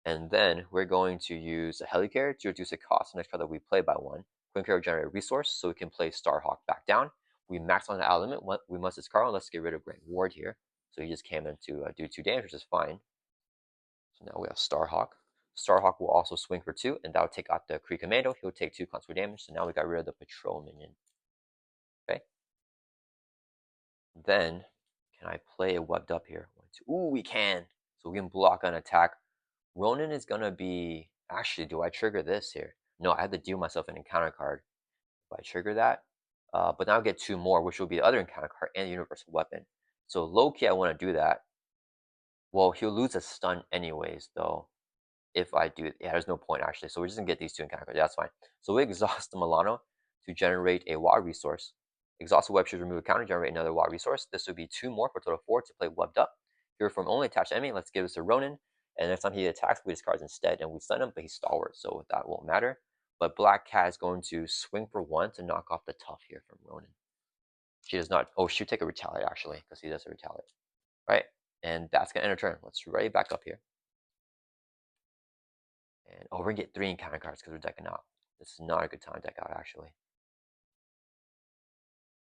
And then we're going to use a Helicarrier to reduce the cost of the next card that we play by 1. Quick Carrier generate a resource so we can play Starhawk back down. We max on the out limit. We must discard. Let's get rid of Grant Ward here. So he just came in to do 2 damage, which is fine. So now we have Starhawk. Starhawk will also swing for 2, and that will take out the Kree Commando. He'll take 2 consequential damage, so now we got rid of the Patrol minion. Okay. Then, can I play a webbed up here? 1, 2. Ooh, we can. So we can block an attack. Ronin is going to be... Actually, do I trigger this here? No, I have to deal myself an encounter card. If I trigger that. But now I get 2 more, which will be the other encounter card and the universal weapon. So low-key, I want to do that. Well, he'll lose a stun anyways, though. If I do, yeah, there's no point actually. So we're just gonna get these 2 encounter cards. That's fine. So we exhaust the Milano to generate a wild resource. Exhausted web should remove a counter, generate another wild resource. This would be 2 more for a total of 4 to play webbed up. Here from only attached enemy, let's give this to Ronin. And next time he attacks, we discard instead, and we stun him, but he's stalwart, so that won't matter. But Black Cat is going to swing for 1 to knock off the tough here from Ronin. She does not. Oh, she'll take a retaliate actually, because he does a retaliate. Right, and that's gonna end her turn. Let's ready back up here. And we're gonna get 3 encounter cards because we're decking out. This is not a good time to deck out, actually.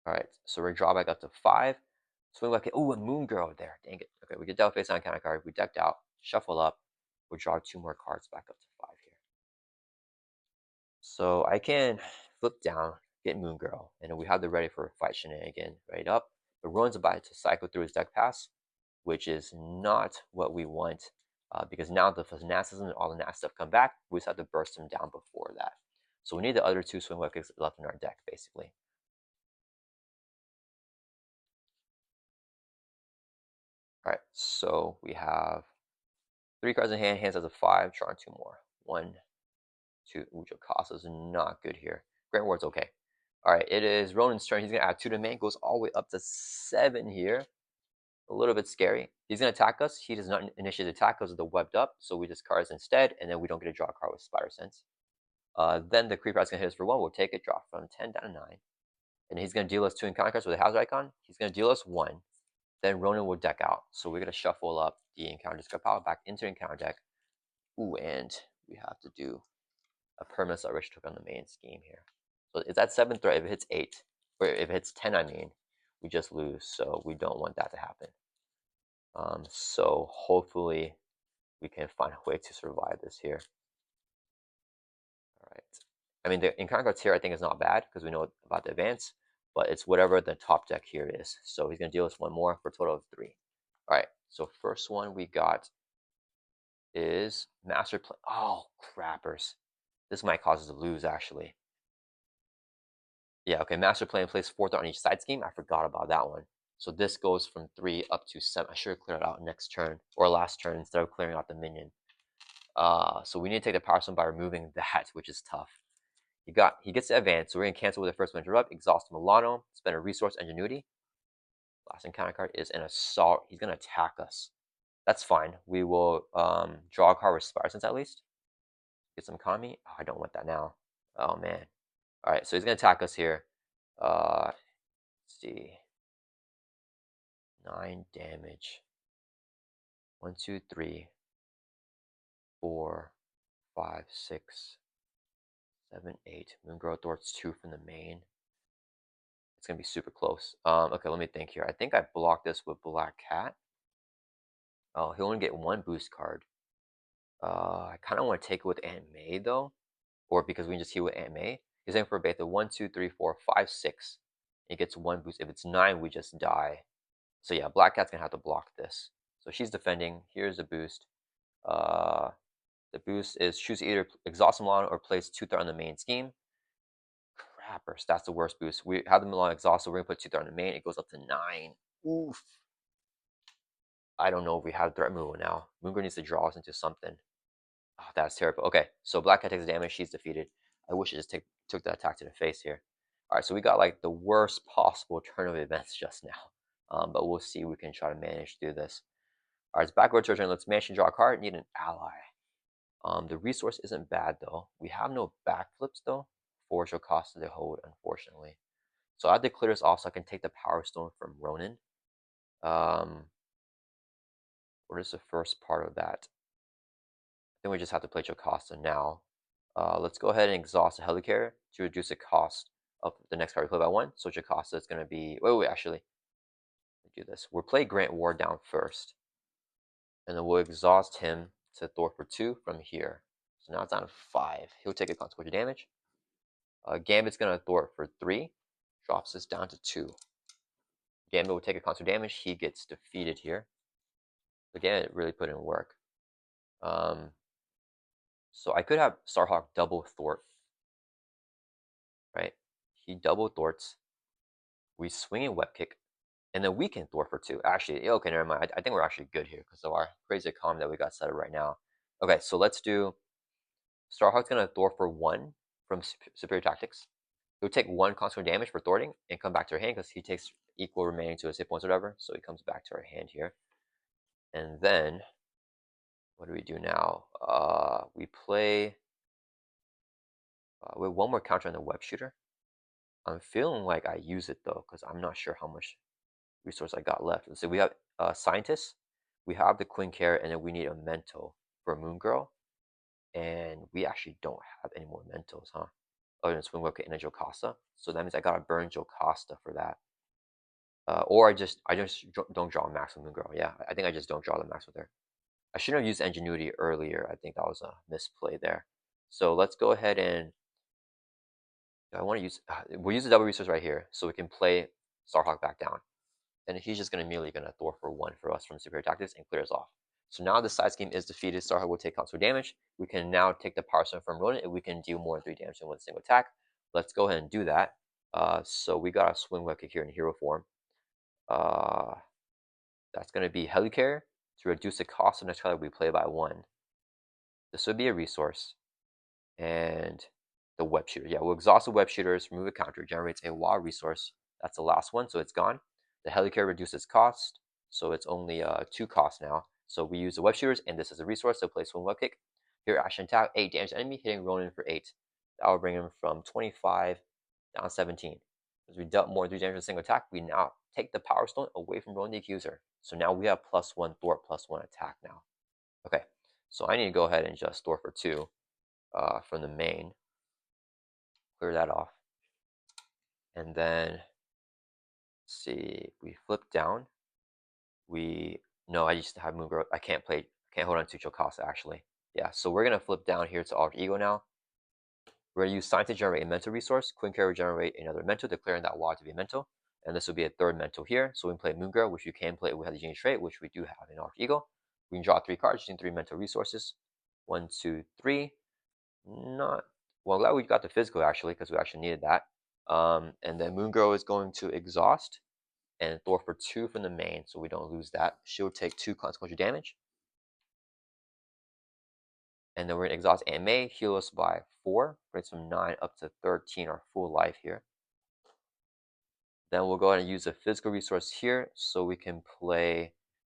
Alright, so we're gonna draw back up to 5. Swing back. Oh, a Moon Girl there. Dang it. Okay, we get dealt face on encounter card. We decked out. Shuffle up. We'll draw 2 more cards back up to 5 here. So I can flip down, get Moon Girl, and then we have the ready for fight shenanigan right up. But Rowan's about to cycle through his deck pass, which is not what we want. Because now the fanaticism and all the nasty stuff come back, we just have to burst them down before that. So we need the other 2 swing wickets left in our deck, basically. Alright, so we have 3 cards in hand, hands as a 5, drawing 2 more. 1, 2. Ooh, Jocasa's not good here. Grand Ward's okay. Alright, it is Ronan's turn. He's gonna add 2 to main, goes all the way up to 7 here. A little bit scary. He's gonna attack us. He does not initiate the attack because of the webbed up, so we discard it instead, and then we don't get to draw a card with Spider Sense. Then the Creeper is gonna hit us for 1. We'll take it, drop from 10 down to 9. And he's gonna deal us 2 encounter cards with a hazard icon. He's gonna deal us 1. Then Ronan will deck out. So we're gonna shuffle up the encounter discard pile back into the encounter deck. Ooh, and we have to do a permanence that Rich took on the main scheme here. So it's at 7 threat. If it hits 8, or if it hits 10, I mean, we just lose. So we don't want that to happen. So hopefully we can find a way to survive this here. All right. I mean, the encounter cards here I think is not bad because we know about the advance, but it's whatever the top deck here is. So he's going to deal us 1 more for a total of 3. All right. So first one we got is Master Play. Oh, crappers. This might cause us to lose, actually. Yeah, okay. Master Plan plays 4th on each side scheme. I forgot about that one. So this goes from 3 up to 7. I should have cleared it out next turn or last turn instead of clearing out the minion. So we need to take the power stone by removing that, which is tough. He gets the advance, so we're gonna cancel with the first interrupt, exhaust Milano, spend a resource ingenuity. Last encounter card is an assault. He's gonna attack us. That's fine. We will draw a card with Spire Sense at least. Get some economy. Oh, I don't want that now. Oh man. Alright, so he's gonna attack us here. Let's see. 9 damage. 1, 2, 3, 4, 5, 6, 7, 8. Moongrowth Thorns 2 from the main. It's gonna be super close. Okay, let me think here. I think I blocked this with Black Cat. Oh, he'll only get 1 boost card. I kind of want to take it with Aunt May though, or because we can just heal with Aunt May. He's aiming for a beta 1, 2, 3, 4, 5, 6. He gets 1 boost. If it's 9, we just die. So yeah, Black Cat's gonna have to block this. So she's defending. Here's the boost. The boost is choose either exhaust Milan or place 2 threat on the main scheme. Crappers, that's the worst boost. We have the Milan exhaust, so we're gonna put 2 threat on the main. It goes up to 9. Oof. I don't know if we have threat removal now. Moongrove needs to draw us into something. Oh, that's terrible. Okay, so Black Cat takes damage. She's defeated. I wish it just took that attack to the face here. All right, so we got like the worst possible turn of events just now. But we'll see. We can try to manage through this. All right, it's backward to our turn. Let's manage to draw a card. Need an ally. The resource isn't bad though. We have no backflips though. Forge will cost the hold, unfortunately. So I have to clear this off so I can take the Power Stone from Ronin. What is the first part of that? I think we just have to play Jocasta now. Let's go ahead and exhaust the Helicarrier to reduce the cost of the next card we play by 1. So Jocasta is going to be... Wait, actually. Do this. We'll play Grant Ward down first. And then we'll exhaust him to Thor for 2 from here. So now it's down to 5. He'll take a consequential damage. Gambit's going to Thor for 3. Drops this down to 2. Gambit will take a constant damage. He gets defeated here. Again, it really put in work. So I could have Starhawk double Thwart. Right? He double Thwarts. We swing a Web Kick. And then we can Thwart for 2. Actually, okay, never mind. I think we're actually good here because of our crazy economy that we got set up right now. Okay, so let's do... Starhawk's going to Thwart for 1 from Superior Tactics. He'll take 1 constant damage for thwarting and come back to our hand because he takes equal remaining to his hit points or whatever. So he comes back to our hand here. And then, what do we do now? We play with 1 more counter on the Web Shooter. I'm feeling like I use it though because I'm not sure how much resource I got left. Let's see, we have Scientists, we have the Queen Carrot, and then we need a Mental for Moon Girl. And we actually don't have any more Mentals, huh? Other than Swing Web Kick and a Jocasta. So that means I gotta burn Jocasta for that. Or I just don't draw a max with Moon Girl. Yeah, I think I just don't draw the max with her. I shouldn't have used Ingenuity earlier. I think that was a misplay there. So let's go ahead and I want to use we'll use the double resource right here so we can play Starhawk back down. And he's just gonna immediately Thor for 1 for us from Superior Tactics and clears off. So now the side scheme is defeated. Starhawk will take constant damage. We can now take the Power Stone from Ronan and we can deal more than 3 damage in one single attack. Let's go ahead and do that. So we got a Swing Web Kick here in hero form. That's going to be Helicarrier to reduce the cost of next card we play by 1. This would be a resource. And The web shooter. Yeah, we'll exhaust the web shooters, remove a counter, generates a wild resource. That's the last one, so it's gone. The helicarrier reduces cost, so it's only 2 costs now. So we use the web shooters, and this is a resource to place one web kick. Here, action attack, 8 damage to enemy, hitting Ronin for 8. That will bring him from 25 down 17. As we dealt more 3 damage with a single attack, we now take the Power Stone away from Ronin the Accuser. So now we have +1 thwart, +1 attack now. Okay, so I need to go ahead and just thwart for 2 from the main. Clear that off. And then, see, we flip down. No, I used to have moon growth. I can't hold on to Chokasa actually. Yeah, so we're gonna flip down here to Alter Ego now. We're gonna use Sign to generate a mental resource. Queen Carrier will generate another mental, declaring that wall to be a mental. And this will be a third mental here. So we can play Moon Girl, which you can play with the Genius trait, which we do have in Alter Ego. We can draw 3 cards using 3 mental resources. 1, 2, 3. Not well. Glad we got the physical actually, because we actually needed that. And then Moon Girl is going to exhaust and thwart for 2 from the main, so we don't lose that. She'll take 2 consequential damage. And then we're gonna exhaust and May, heal us by 4, brings from 9 up to 13, our full life here. Then we'll go ahead and use a physical resource here, so we can play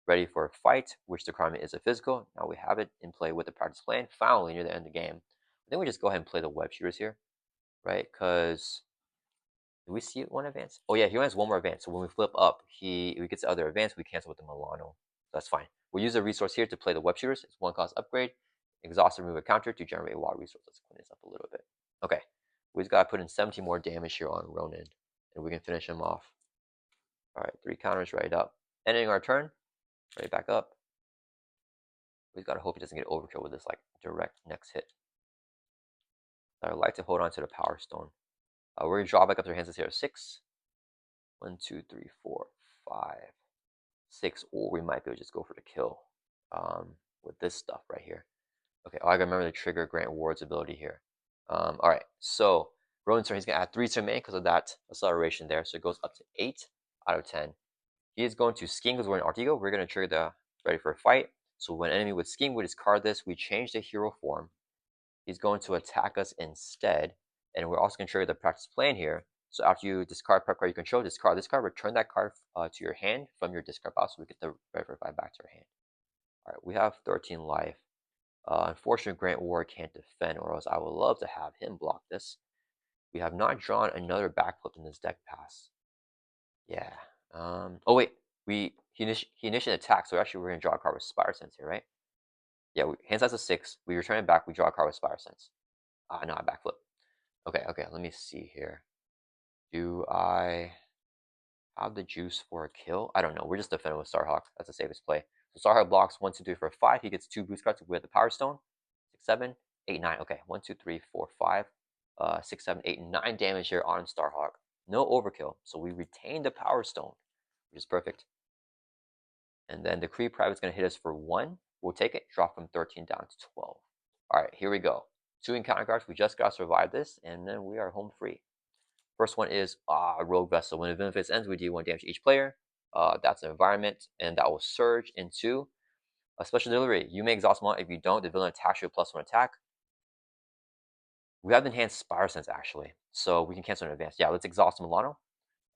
Ready for a Fight, which the requirement is a physical. Now we have it in play with the practice plan. Finally, near the end of the game, I think we just go ahead and play the web shooters here, right? Because do we see one advance? Oh yeah, he only has 1 more advance. So when we flip up, he gets the other advance. We cancel with the Milano. So that's fine. We'll use a resource here to play the web shooters. It's 1 cost upgrade. Exhaust and remove a counter to generate a wild resource. Let's clean this up a little bit. Okay, we just gotta put in 17 more damage here on Ronan, and we can finish him off. All right, 3 counters right up. Ending our turn. Right back up. We just gotta hope he doesn't get overkill with this like direct next hit. I would like to hold on to the Power Stone. We're gonna draw back up to our hands here. 6. 1, 2, 3, 4, 5, 6, or we might be able to just go for the kill with this stuff right here. Okay, I gotta remember to trigger Grant Ward's ability here. All right, so Ronin's turn, he's gonna add 3 to main because of that acceleration there, so it goes up to 8 out of 10. He is going to scheme because we're in Alter Ego. We're gonna trigger the Ready for a Fight. So when enemy would scheme, we discard this. We change the hero form. He's going to attack us instead, and we're also gonna trigger the practice plan here. So after you discard prep card you control, discard this card, return that card to your hand from your discard pile, so we get the Ready for a Fight back to our hand. All right, we have 13 life. Unfortunately, Grant Ward can't defend, or else I would love to have him block this. We have not drawn another backflip in this deck pass. Yeah. Oh wait, he initiated attack, so actually we're gonna draw a card with Spire Sense here, right? Yeah. Hand size of 6. We return it back. We draw a card with Spire Sense. No, I backflip. Okay. Let me see here. Do I have the juice for a kill? I don't know. We're just defending with Starhawk. That's the safest play. So Starhawk blocks 1, 2, 3 for 5. He gets 2 boost cards with the Power Stone. 6, 7, 8, 9. Okay, 1, 2, 3, 4, 5, 6, 7, 8, 9 damage here on Starhawk. No overkill. So we retain the Power Stone, which is perfect. And then the Kree Private's going to hit us for 1. We'll take it, drop from 13 down to 12. All right, here we go. 2 encounter cards. We just got to survive this, and then we are home free. First one is Rogue Vessel. When the event phase ends, we deal 1 damage to each player. That's an environment, and that will surge into a special delivery. You may exhaust one. If you don't, the villain attacks you +1 attack. We have enhanced Spire Sense actually, so we can cancel in advance. Yeah, let's exhaust Milano,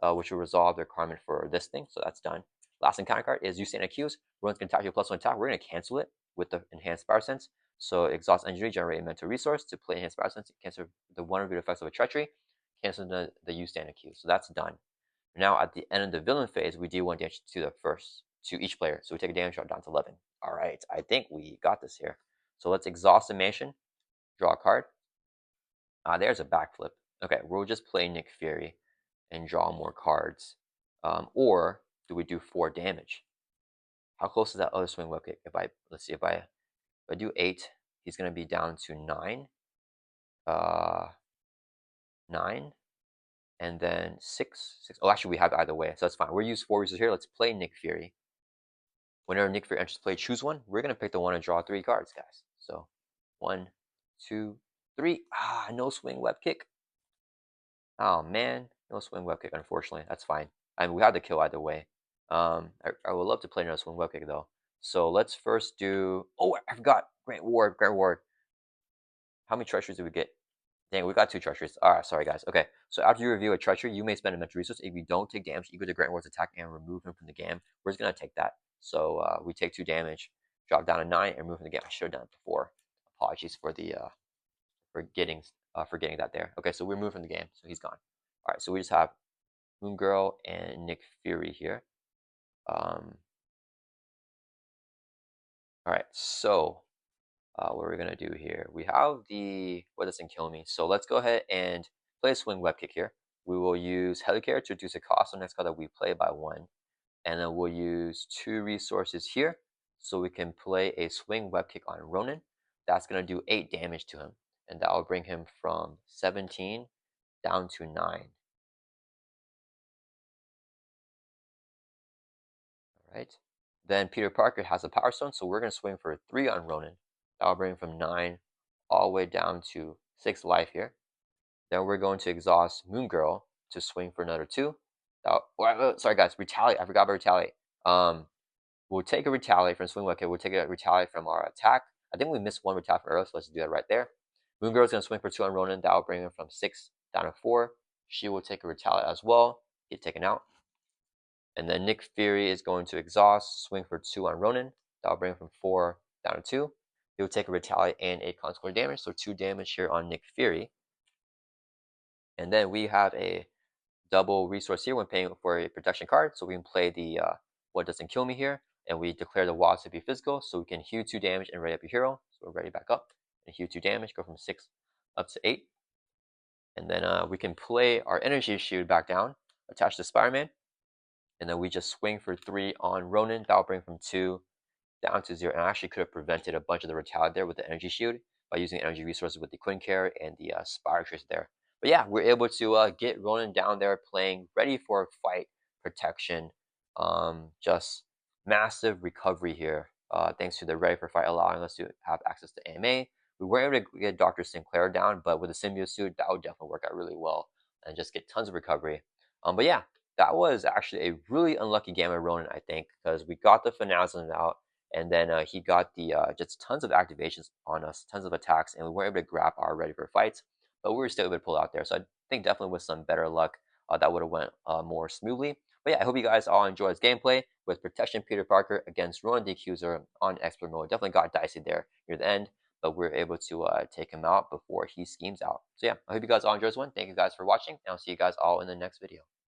which will resolve the requirement for this thing. So that's done. Last encounter card is you stand accused. Ruins can attack you +1 attack. We're going to cancel it with the enhanced Spire Sense. So exhaust injury, generate a mental resource to play enhanced Spire Sense. Cancel the 1 repeat effects of a treachery. Cancel the you stand accused. So that's done. Now at the end of the villain phase, we deal 1 damage to each player. So we take a damage drop down to 11. All right, I think we got this here. So let's exhaust the mansion, draw a card. There's a backflip. Okay, we'll just play Nick Fury and draw more cards. Or do we do 4 damage? How close is that other swing web kick? Let's see, if I do 8, he's gonna be down to 9. 9, and then 6. Oh, actually we have either way, so that's fine. We'll use 4 resources here. Let's play Nick Fury. Whenever Nick Fury enters play, choose one. We're gonna pick the one and draw 3 cards, guys. So 1, 2, 3. No swing web kick. Oh man, no swing web kick, unfortunately. That's fine. I mean, we had to kill either way. I would love to play another swing web kick though. So let's first do. Oh, I forgot. Grant Ward. How many treasures did we get Dang, we got two treacheries. Alright, sorry guys. Okay, so after you review a treachery, you may spend a mental resource. If you don't take damage, equal to Grant Ward's attack and remove him from the game. We're just gonna take that. So we take 2 damage, drop down to 9, and remove from the game. I should have done it before. Apologies for the forgetting that there. Okay, so we're moving from the game, so he's gone. Alright, so we just have Moon Girl and Nick Fury here. Alright, so what are we gonna do here? We have the what doesn't kill me. So let's go ahead and play a swing web kick here. We will use Helicare to reduce the cost on the next card that we play by 1. And then we'll use 2 resources here. So we can play a swing web kick on Ronan. That's gonna do 8 damage to him. And that will bring him from 17 down to 9. Alright. Then Peter Parker has a Power Stone, so we're gonna swing for 3 on Ronan. That'll bring him from 9 all the way down to 6 life here. Then we're going to exhaust Moon Girl to swing for another 2. Sorry guys, retaliate. I forgot about retaliate. We'll take a retaliate from swing. Okay, we'll take a retaliate from our attack. I think we missed 1 retaliate from earlier, so let's do that right there. Moon Girl's gonna swing for 2 on Ronan. That will bring him from 6 down to 4. She will take a retaliate as well. Get taken out. And then Nick Fury is going to exhaust, swing for 2 on Ronan. That'll bring him from 4 down to 2. He'll take a retaliate and 8 consequent damage, so 2 damage here on Nick Fury. And then we have a double resource here when paying for a protection card, so we can play the what doesn't kill me here, and we declare the walls to be physical, so we can heal 2 damage and ready up your hero. So we're ready back up and heal 2 damage, go from 6 up to 8. And then we can play our energy shield back down, attach to Spider-Man, and then we just swing for 3 on Ronan. That'll bring from 2 down to 0. And I actually could have prevented a bunch of the retaliate there with the energy shield by using energy resources with the Quinn Care and the Spire Trace there. But yeah, we're able to get Ronan down there playing ready for a fight, protection. Just massive recovery here. Thanks to the ready for fight allowing us to have access to AMA. We weren't able to get Dr. Sinclair down, but with the symbiote suit, that would definitely work out really well and just get tons of recovery. But yeah, that was actually a really unlucky game of Ronan, I think, because we got the Phanasm out, and then he got the just tons of activations on us, tons of attacks, and we weren't able to grab our ready for fights, but we were still able to pull out there. So I think definitely with some better luck, that would have went more smoothly. But yeah, I hope you guys all enjoy this gameplay with Protection Peter Parker against Ronan the Accuser on Expert Mode. Definitely got dicey there near the end, but we are able to take him out before he schemes out. So yeah, I hope you guys all enjoyed this one. Thank you guys for watching, and I'll see you guys all in the next video.